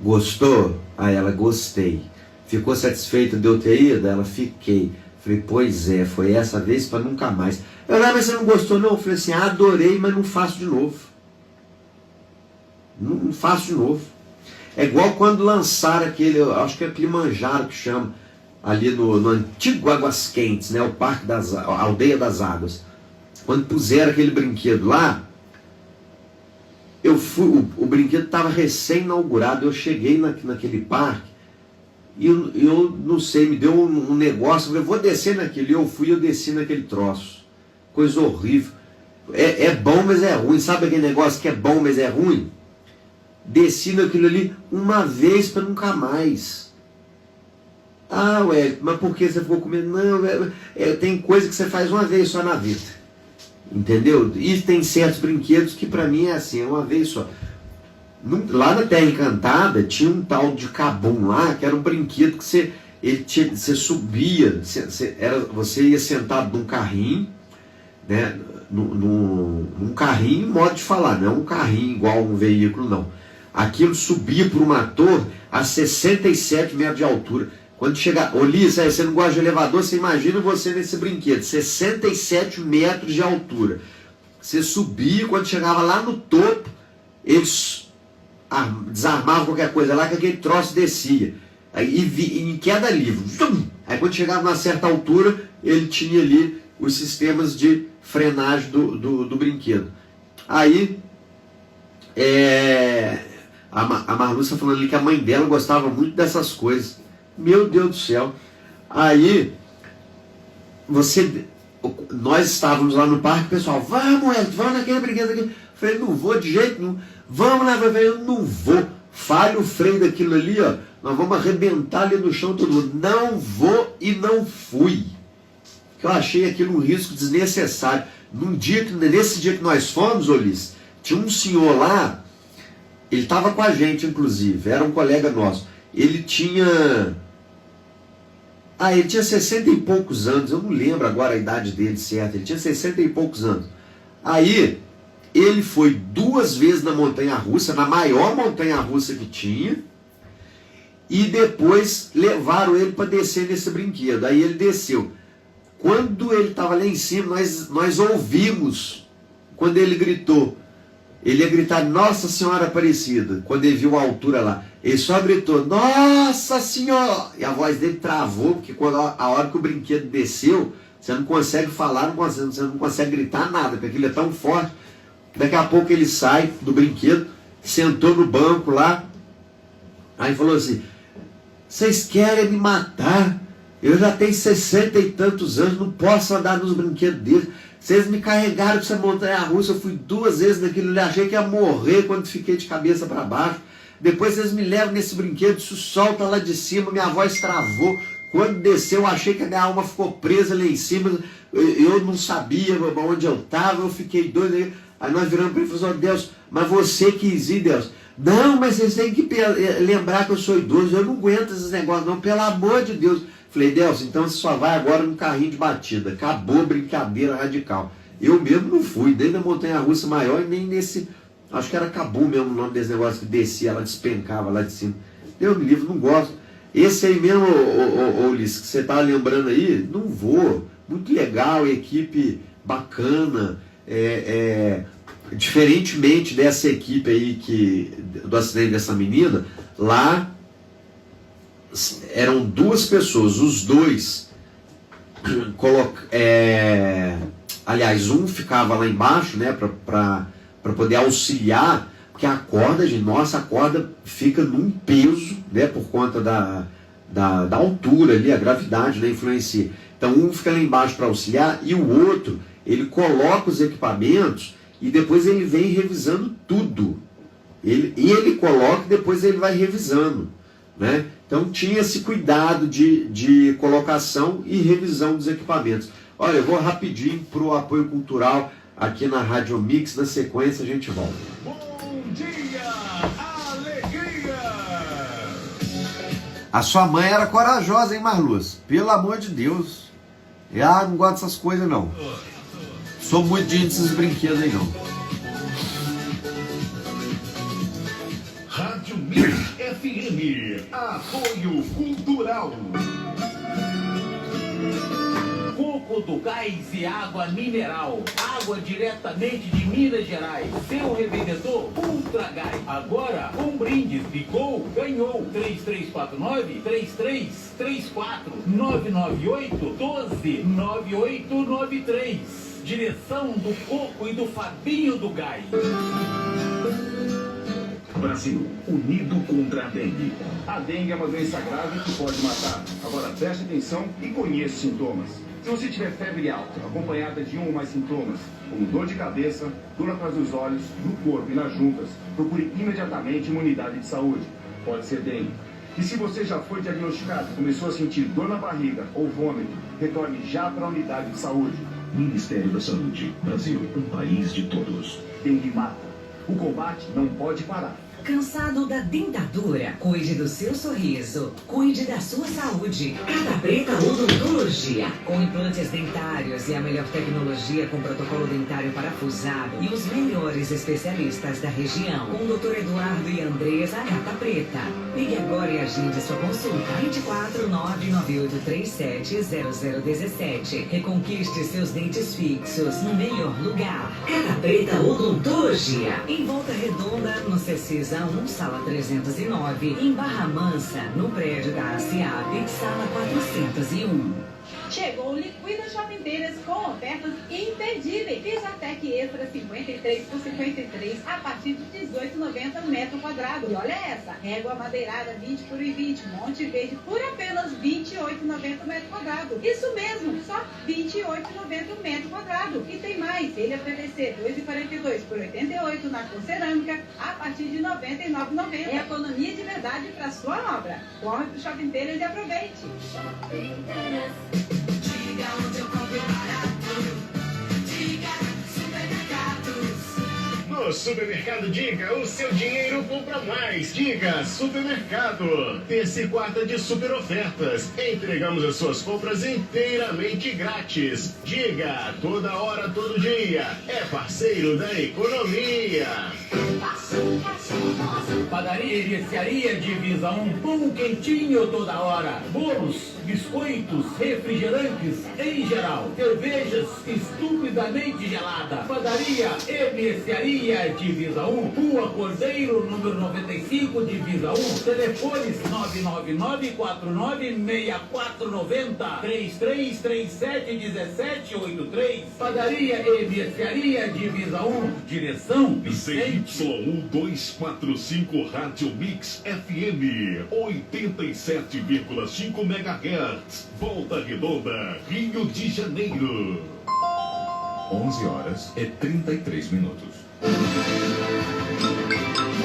gostou? Aí ela, gostei. Ficou satisfeita de eu ter ido? Ela, fiquei. Falei, pois é, foi essa vez para nunca mais. Ela, mas você não gostou não? Eu falei assim, adorei, mas não faço de novo. Não faço de novo. É igual quando lançaram aquele, acho que é Kilimanjaro que chama, ali no antigo Águas Quentes, né, o Parque a Aldeia das Águas. Quando puseram aquele brinquedo lá, eu fui, o brinquedo estava recém-inaugurado, eu cheguei naquele parque, e eu não sei, me deu um negócio, eu vou descer naquele, eu desci naquele troço. Coisa horrível. É bom, mas é ruim. Sabe aquele negócio que é bom, mas é ruim? Desci naquilo ali uma vez para nunca mais. Ah, ué, mas por que você ficou com medo? Não, tem coisa que você faz uma vez só na vida. Entendeu? E tem certos brinquedos que para mim é assim, é uma vez só. Lá na Terra Encantada tinha um tal de Cabum lá, que era um brinquedo que você subia, você ia sentado num carrinho, né, num carrinho, modo de falar, não é um carrinho igual um veículo, não. Aquilo subia por uma torre a 67 metros de altura. Quando chegar, Ulisses, você não gosta de elevador, você imagina você nesse brinquedo, 67 metros de altura. Você subia, quando chegava lá no topo, eles desarmavam qualquer coisa lá, que aquele troço descia. Aí, em queda livre. Aí quando chegava numa certa altura, ele tinha ali os sistemas de frenagem do brinquedo. Aí, a Marluce está falando ali que a mãe dela gostava muito dessas coisas. Meu Deus do céu. Aí, nós estávamos lá no parque, pessoal, vamos naquele brinquedo aqui. Eu falei, não vou de jeito nenhum. Vamos lá, eu não vou. Falha o freio daquilo ali, ó. Nós vamos arrebentar ali no chão todo mundo. Não vou e não fui. Eu achei aquilo um risco desnecessário. Nesse dia que nós fomos, Ulisses, tinha um senhor lá, ele estava com a gente, inclusive, era um colega nosso. Ele tinha 60 e poucos anos, eu não lembro agora a idade dele certa, ele tinha 60 e poucos anos. Aí, ele foi 2 vezes na montanha-russa, na maior montanha-russa que tinha, e depois levaram ele para descer nesse brinquedo. Aí ele desceu. Quando ele estava lá em cima, nós ouvimos, quando ele gritou, ele ia gritar, Nossa Senhora Aparecida, quando ele viu a altura lá. Ele só gritou, Nossa Senhora! E a voz dele travou, porque a hora que o brinquedo desceu, você não consegue falar, você não consegue gritar nada, porque aquilo é tão forte. Daqui a pouco ele sai do brinquedo, sentou no banco lá, aí falou assim, vocês querem me matar? Eu já tenho 60 e tantos anos, não posso andar nos brinquedos deles. Vocês me carregaram para essa montanha-russa, eu fui 2 vezes naquilo, eu achei que ia morrer quando fiquei de cabeça para baixo. Depois vocês me levam nesse brinquedo, isso solta lá de cima, minha voz travou. Quando desceu, eu achei que a minha alma ficou presa lá em cima, eu não sabia onde eu estava, eu fiquei doido. Aí nós viramos para ele e falamos, Deus, mas você quis ir, Deus. Não, mas vocês têm que lembrar que eu sou idoso, eu não aguento esses negócios, não, pelo amor de Deus. Falei, Deus, então você só vai agora no carrinho de batida. Acabou a brincadeira radical. Eu mesmo não fui, nem na montanha-russa maior, e nem nesse, acho que era Cabu mesmo o nome desse negócio que descia, ela despencava lá de cima. Deus me livre, não gosto. Esse aí mesmo, Ulisses, que você está lembrando aí, não vou. Muito legal, equipe bacana, diferentemente dessa equipe aí do acidente dessa menina, lá eram 2 pessoas, os 2 aliás, um ficava lá embaixo, né, para para poder auxiliar, porque a corda, gente, nossa, a corda fica num peso, né, por conta da altura ali, a gravidade, né, influencia. Então um fica lá embaixo para auxiliar e o outro, ele coloca os equipamentos e depois ele vem revisando tudo. Ele coloca e depois ele vai revisando, né? Então tinha esse cuidado de colocação e revisão dos equipamentos. Olha, eu vou rapidinho para o apoio cultural aqui na Rádio Mix, na sequência a gente volta. Bom dia, alegria! A sua mãe era corajosa, hein, Marluz? Pelo amor de Deus. Não gosto dessas coisas, não. Sou muito de desses brinquedos aí, não. Rádio Mix FM, apoio cultural. Coco do Gás e água mineral. Água diretamente de Minas Gerais. Seu revendedor Ultra Gás. Agora, com brindes. Ligou, ganhou. 3349-3334. 998-12-9893. Direção do Coco e do Fabinho do Gás. Brasil, unido contra a dengue. A dengue é uma doença grave que pode matar. Agora preste atenção e conheça os sintomas. Se você tiver febre alta, acompanhada de um ou mais sintomas, como dor de cabeça, dor atrás dos olhos, no corpo e nas juntas, procure imediatamente uma unidade de saúde. Pode ser dengue. E se você já foi diagnosticado e começou a sentir dor na barriga ou vômito, retorne já para a unidade de saúde. Ministério da Saúde. Brasil, um país de todos. Dengue mata. O combate não pode parar. Cansado da dentadura? Cuide do seu sorriso. Cuide da sua saúde. Carta Preta Odontologia. Com implantes dentários e a melhor tecnologia com protocolo dentário parafusado e os melhores especialistas da região. Com o Dr. Eduardo e Andresa Carta Preta. Ligue agora e agende sua consulta. 24998370017. Reconquiste seus dentes fixos no melhor lugar. Carta Preta Odontologia. Em Volta Redonda, no CECISA 1, sala 309, em Barra Mansa, no prédio da ASEAP, sala 401. Chegou o Liquida Shopping Feiras com ofertas imperdíveis. Fisatec Extra 53 por 53 a partir de R$ 18,90 o metro quadrado. E olha essa, régua madeirada 20 por 20, Monte Verde por apenas R$ 28,90 o metro quadrado. Isso mesmo, só R$ 28,90 o metro quadrado. E tem mais, telha PVC 2,42 por 88 na cor cerâmica a partir de R$ 99,90. É economia de verdade para sua obra. Corre pro Shopping Feiras e aproveite. Diga onde eu compro barato. Diga Supermercados. No Supermercado Diga, o seu dinheiro compra mais. Diga Supermercado. Terça e quarta de super ofertas. Entregamos as suas compras inteiramente grátis. Diga, toda hora, todo dia. É parceiro da economia. Padaria e mercearia Divisa 1, pão quentinho toda hora, bolos, biscoitos, refrigerantes em geral, cervejas estupidamente gelada. Padaria e mercearia Divisa 1, Rua Cordeiro, número 95, Divisa 1, telefones 999496490, 33371783. Padaria e mercearia Divisa 1, direção Vicente. ZYU 245 Rádio Mix FM 87,5 MHz. Volta Redonda, Rio de Janeiro. 11h33.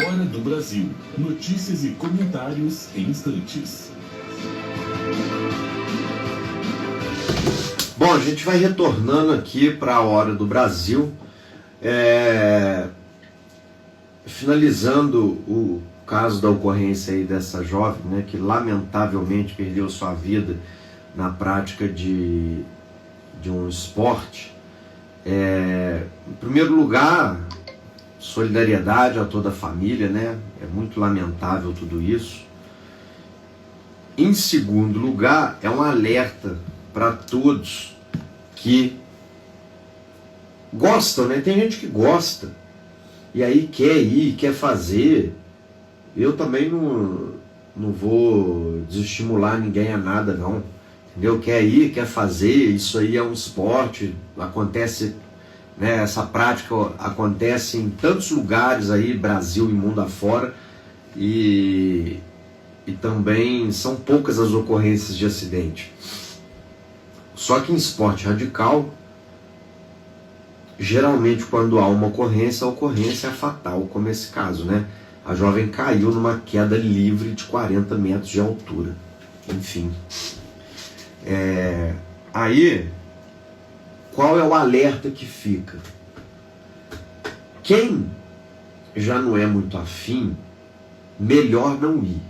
Hora do Brasil. Notícias e comentários em instantes. Bom, a gente vai retornando aqui para a Hora do Brasil. Finalizando o caso da ocorrência aí dessa jovem, né, que lamentavelmente perdeu sua vida na prática de um esporte. Em primeiro lugar, solidariedade a toda a família, né? É muito lamentável tudo isso. Em segundo lugar, é um alerta para todos que gostam, né? Tem gente que gosta. E aí quer ir, quer fazer. Eu também não vou desestimular ninguém a nada, não. Entendeu? Quer ir, quer fazer. Isso aí é um esporte. Acontece né? Essa prática acontece em tantos lugares aí, Brasil e mundo afora, e também são poucas as ocorrências de acidente. Só que em esporte radical, geralmente quando há uma ocorrência, a ocorrência é fatal, como esse caso, né? A jovem caiu numa queda livre de 40 metros de altura. Enfim. Aí, qual é o alerta que fica? Quem já não é muito afim, melhor não ir.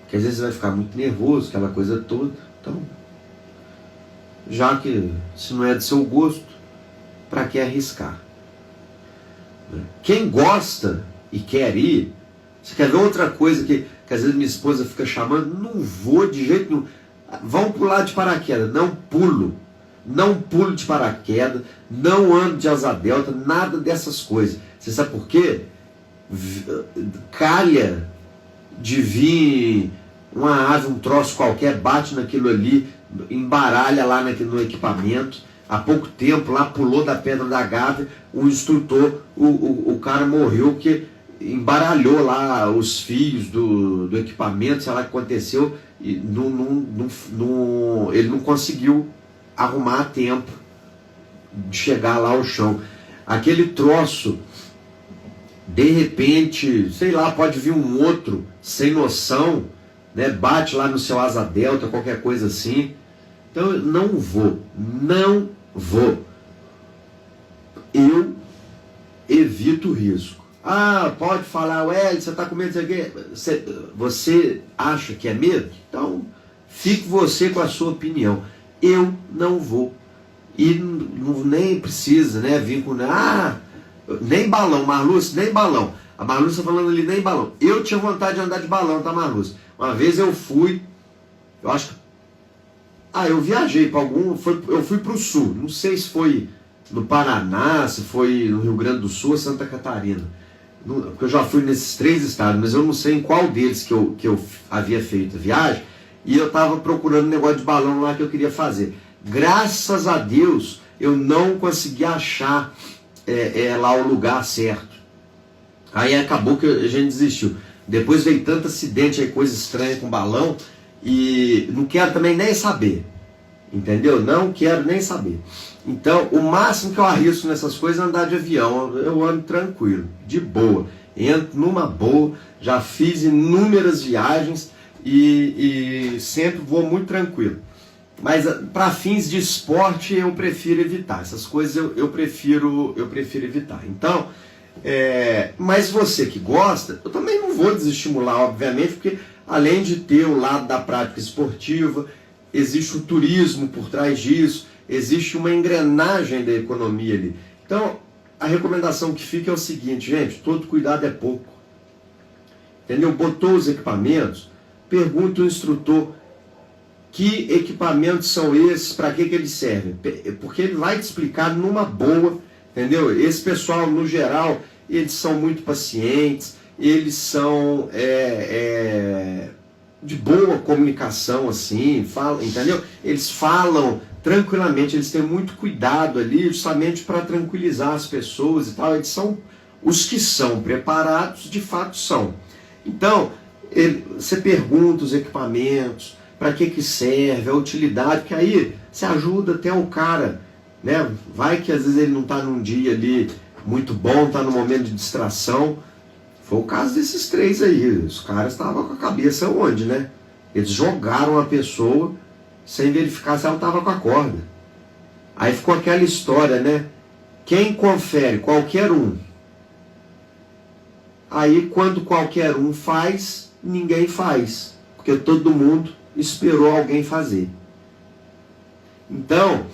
Porque às vezes você vai ficar muito nervoso, aquela coisa toda. Então, já que se não é do seu gosto, para que arriscar? Quem gosta e quer ir, você quer ver outra coisa que às vezes minha esposa fica chamando, não vou de jeito nenhum. Vão pular de paraquedas, não pulo de paraquedas, não ando de asa delta, nada dessas coisas. Você sabe por quê? Calha de vir uma ave, um troço qualquer, bate naquilo ali, embaralha lá no equipamento. Há pouco tempo lá pulou da Pedra da Gávea, o instrutor, o cara morreu porque embaralhou lá os fios do equipamento, sei lá o que aconteceu, e ele não conseguiu arrumar a tempo de chegar lá ao chão. Aquele troço, de repente, sei lá, pode vir um outro sem noção, né, bate lá no seu asa delta, qualquer coisa assim. Então eu não vou. Eu evito o risco. Ah, pode falar, ué, você está com medo disso aqui? Você acha que é medo? Então, fique você com a sua opinião. Eu não vou. E nem precisa, né, vir com... nem balão, Marlúcia, nem balão. A Marlúcia falando ali, nem balão. Eu tinha vontade de andar de balão, tá, Marlúcia? Uma vez eu fui, eu acho que... eu viajei para eu fui para o sul, não sei se foi no Paraná, se foi no Rio Grande do Sul ou Santa Catarina. Porque eu já fui nesses 3 estados, mas eu não sei em qual deles que eu havia feito a viagem, e eu estava procurando um negócio de balão lá que eu queria fazer. Graças a Deus, eu não consegui achar lá o lugar certo. Aí acabou que a gente desistiu. Depois veio tanto acidente, aí, coisa estranha com balão, e não quero também nem saber. Entendeu? Não quero nem saber. Então, o máximo que eu arrisco nessas coisas é andar de avião. Eu ando tranquilo, de boa. Entro numa boa, já fiz inúmeras viagens e sempre vou muito tranquilo. Mas para fins de esporte eu prefiro evitar. Essas coisas eu prefiro evitar. Então, mas você que gosta, eu também não vou desestimular, obviamente, porque além de ter o lado da prática esportiva, existe o turismo por trás disso, existe uma engrenagem da economia ali. Então, a recomendação que fica é o seguinte, gente, todo cuidado é pouco. Entendeu? Botou os equipamentos, pergunta ao instrutor que equipamentos são esses, para que eles servem. Porque ele vai te explicar numa boa, entendeu? Esse pessoal, no geral, eles são muito pacientes, eles são de boa comunicação, assim, falam, entendeu? Eles falam tranquilamente, eles têm muito cuidado ali, justamente para tranquilizar as pessoas e tal. Eles são os que são preparados, de fato são. Então, você pergunta os equipamentos, para que serve, a utilidade, que aí você ajuda até o cara, né? Vai que às vezes ele não está num dia ali muito bom, está num momento de distração. Foi o caso desses 3 aí. Os caras estavam com a cabeça onde, né? Eles jogaram a pessoa sem verificar se ela estava com a corda. Aí ficou aquela história, né? Quem confere? Qualquer um. Aí quando qualquer um faz, ninguém faz. Porque todo mundo esperou alguém fazer. Então,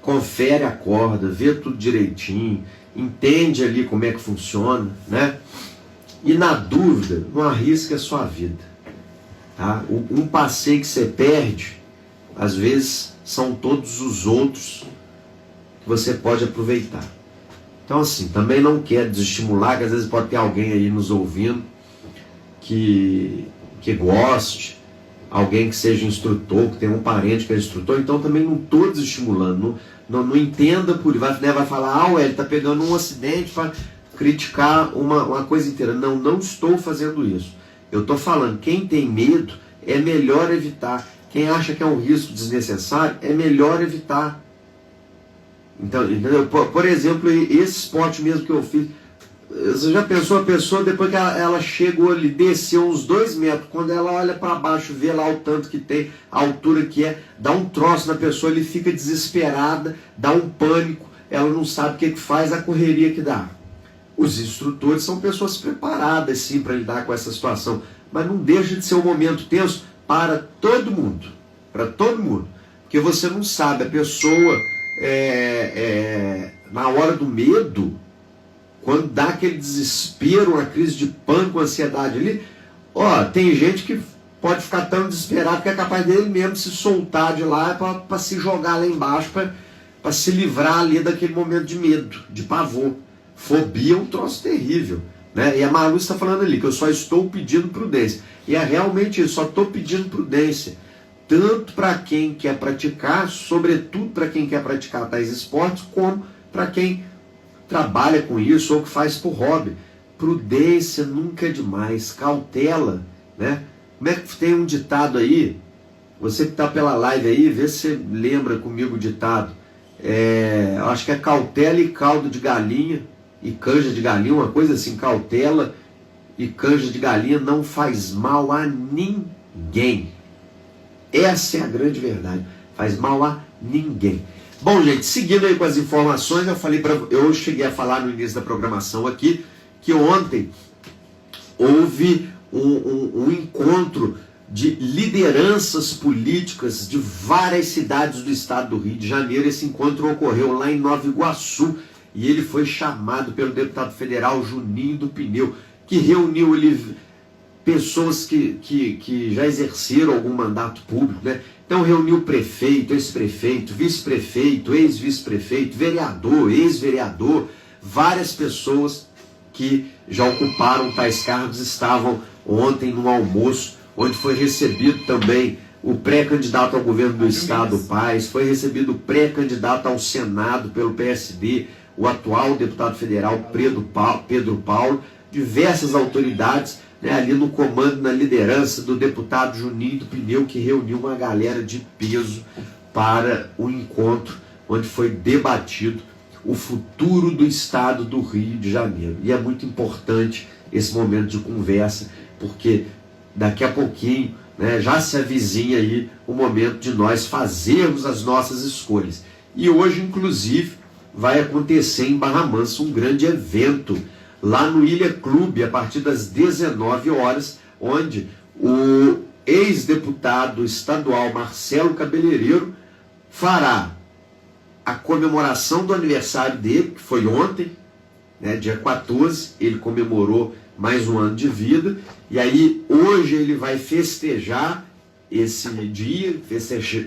confere a corda, vê tudo direitinho, entende ali como é que funciona, né? E na dúvida, não arrisque a sua vida. Tá? Um passeio que você perde, às vezes são todos os outros que você pode aproveitar. Então assim, também não quero desestimular, que às vezes pode ter alguém aí nos ouvindo que goste, alguém que seja instrutor, que tenha um parente que é instrutor, então também não estou desestimulando, não entenda por isso, vai falar, ele está pegando um acidente para criticar uma coisa inteira. Não estou fazendo isso. Eu estou falando, quem tem medo é melhor evitar. Quem acha que é um risco desnecessário é melhor evitar. Então, entendeu? Por exemplo, esse esporte mesmo que eu fiz, você já pensou a pessoa, depois que ela chegou ali, desceu uns 2 metros, quando ela olha para baixo, vê lá o tanto que tem, a altura que é, dá um troço na pessoa, ele fica desesperada, dá um pânico, ela não sabe o que faz, a correria que dá. Os instrutores são pessoas preparadas sim para lidar com essa situação, mas não deixa de ser um momento tenso para todo mundo, porque você não sabe, a pessoa na hora do medo, quando dá aquele desespero, uma crise de pânico, ansiedade ali, tem gente que pode ficar tão desesperado que é capaz dele mesmo se soltar de lá para se jogar lá embaixo, para se livrar ali daquele momento de medo, de pavor. Fobia é um troço terrível, né? E a Malu está falando ali que eu só estou pedindo prudência. E é realmente isso, só estou pedindo prudência. Tanto para quem quer praticar, sobretudo para quem quer praticar tais esportes, como para quem trabalha com isso ou que faz por hobby. Prudência nunca é demais, cautela, né? Como é que tem um ditado aí? Você que está pela live aí, vê se você lembra comigo o ditado. Acho que é cautela e caldo de galinha e canja de galinha, uma coisa assim, cautela e canja de galinha não faz mal a ninguém. Essa é a grande verdade, faz mal a ninguém. Bom, gente, seguindo aí com as informações, eu cheguei a falar no início da programação aqui, que ontem houve um encontro de lideranças políticas de várias cidades do estado do Rio de Janeiro. Esse encontro ocorreu lá em Nova Iguaçu, e ele foi chamado pelo deputado federal Juninho do Pneu, que reuniu ali pessoas que já exerceram algum mandato público, né? Então reuniu prefeito, ex-prefeito, vice-prefeito, ex-vice-prefeito, vereador, ex-vereador, várias pessoas que já ocuparam tais cargos estavam ontem no almoço, onde foi recebido também o pré-candidato ao governo do estado, Paes, foi recebido o pré-candidato ao Senado pelo PSD, o atual deputado federal Pedro Paulo, diversas autoridades, né, ali no comando, na liderança do deputado Juninho do Pneu, que reuniu uma galera de peso para o encontro onde foi debatido o futuro do estado do Rio de Janeiro. E é muito importante esse momento de conversa, porque daqui a pouquinho, né, já se avizinha aí o momento de nós fazermos as nossas escolhas. E hoje, inclusive, vai acontecer em Barra Mansa um grande evento lá no Ilha Clube, a partir das 19 horas, onde o ex-deputado estadual Marcelo Cabeleireiro fará a comemoração do aniversário dele, que foi ontem, né, dia 14, ele comemorou mais um ano de vida, e aí hoje ele vai festejar esse dia,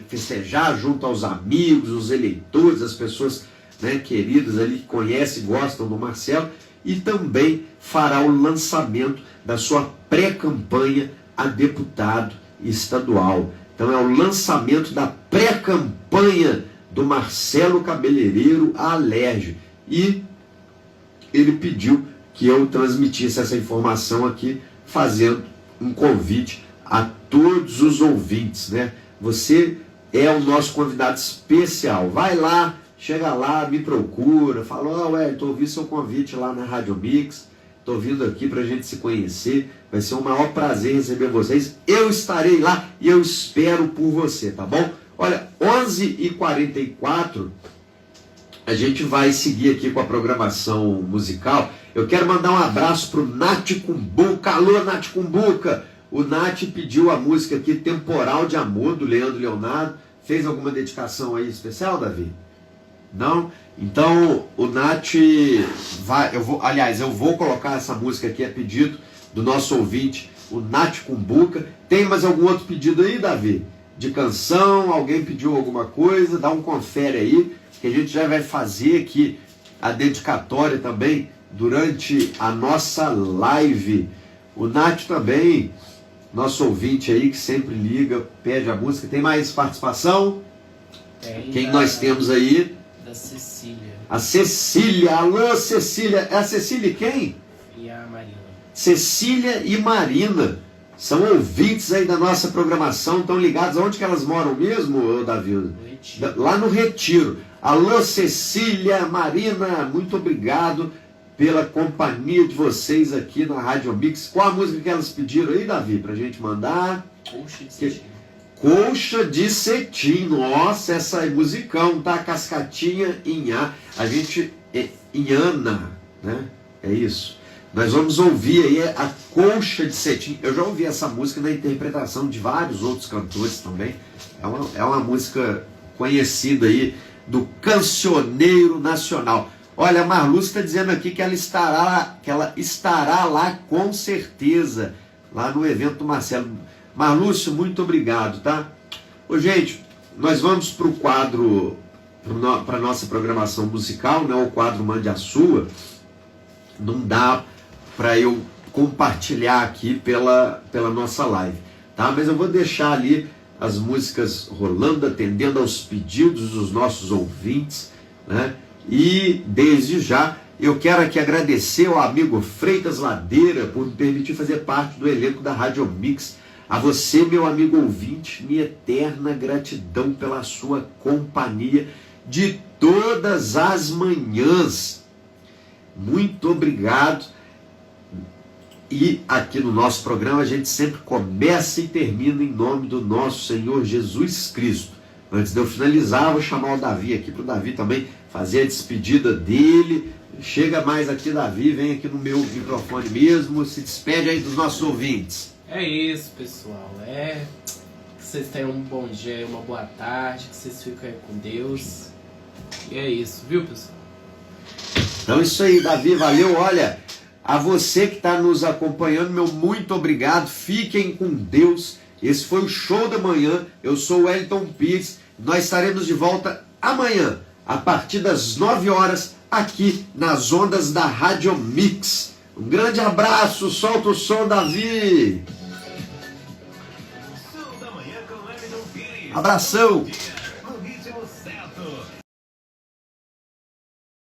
festejar junto aos amigos, os eleitores, as pessoas, né, queridas ali que conhecem e gostam do Marcelo, e também fará o lançamento da sua pré-campanha a deputado estadual. Então é o lançamento da pré-campanha do Marcelo Cabeleireiro à Alerj. E ele pediu que eu transmitisse essa informação aqui, fazendo um convite a todos os ouvintes, né? Você é o nosso convidado especial. Vai lá, chega lá, me procura, fala, estou ouvindo seu convite lá na Rádio Mix, estou vindo aqui para a gente se conhecer, vai ser um maior prazer receber vocês, eu estarei lá e eu espero por você, tá bom? Olha, 11h44, a gente vai seguir aqui com a programação musical. Eu quero mandar um abraço pro Nath Cumbuca. Alô, Nath Cumbuca! O Nath pediu a música aqui, Temporal de Amor, do Leandro Leonardo. Fez alguma dedicação aí especial, Davi? Não? Então, o Nath vai... eu vou colocar essa música aqui a pedido do nosso ouvinte, o Nath Cumbuca. Tem mais algum outro pedido aí, Davi? De canção? Alguém pediu alguma coisa? Dá um confere aí, que a gente já vai fazer aqui a dedicatória também durante a nossa live. O Nath também nosso ouvinte aí que sempre liga, pede a música. Tem mais participação? Tem. Quem nós temos aí? Da Cecília. A Cecília. Alô, Cecília. É a Cecília e quem? E a Marina. Cecília e Marina. São ouvintes aí da nossa programação, estão ligados. Onde que elas moram mesmo, Davi? No Retiro. Lá no Retiro. Alô, Cecília, Marina, muito obrigado pela companhia de vocês aqui na Rádio Mix. Qual a música que elas pediram aí, Davi, pra gente mandar? Coxa de cetim. Coxa de cetim. Nossa, essa é musicão, tá? Cascatinha Inhá. A gente é Inhana, né? É isso. Nós vamos ouvir aí a Coxa de Cetim. Eu já ouvi essa música na interpretação de vários outros cantores também. É uma música conhecida aí do cancioneiro nacional. Olha, a Marlúcia está dizendo aqui que ela estará lá com certeza, lá no evento do Marcelo. Marlúcia, muito obrigado, tá? Ô, gente, nós vamos para o quadro, para a nossa programação musical, né? O quadro Mande a Sua. Não dá para eu compartilhar aqui pela nossa live, tá? Mas eu vou deixar ali as músicas rolando, atendendo aos pedidos dos nossos ouvintes, né? E desde já eu quero aqui agradecer ao amigo Freitas Ladeira por me permitir fazer parte do elenco da Rádio Mix. A você, meu amigo ouvinte, minha eterna gratidão pela sua companhia de todas as manhãs. Muito obrigado. E aqui no nosso programa a gente sempre começa e termina em nome do nosso Senhor Jesus Cristo. Antes de eu finalizar, eu vou chamar o Davi aqui para o Davi também fazer a despedida dele. Chega mais aqui, Davi, vem aqui no meu microfone mesmo, se despede aí dos nossos ouvintes. É isso, pessoal. Que vocês tenham um bom dia, uma boa tarde, que vocês fiquem aí com Deus. E é isso, viu, pessoal? Então é isso aí, Davi, valeu. Olha, a você que está nos acompanhando, meu muito obrigado. Fiquem com Deus. Esse foi o Show da Manhã. Eu sou o Wellington Pires. Nós estaremos de volta amanhã, a partir das 9 horas, aqui nas ondas da Rádio Mix. Um grande abraço. Solta o som, Davi. Abração.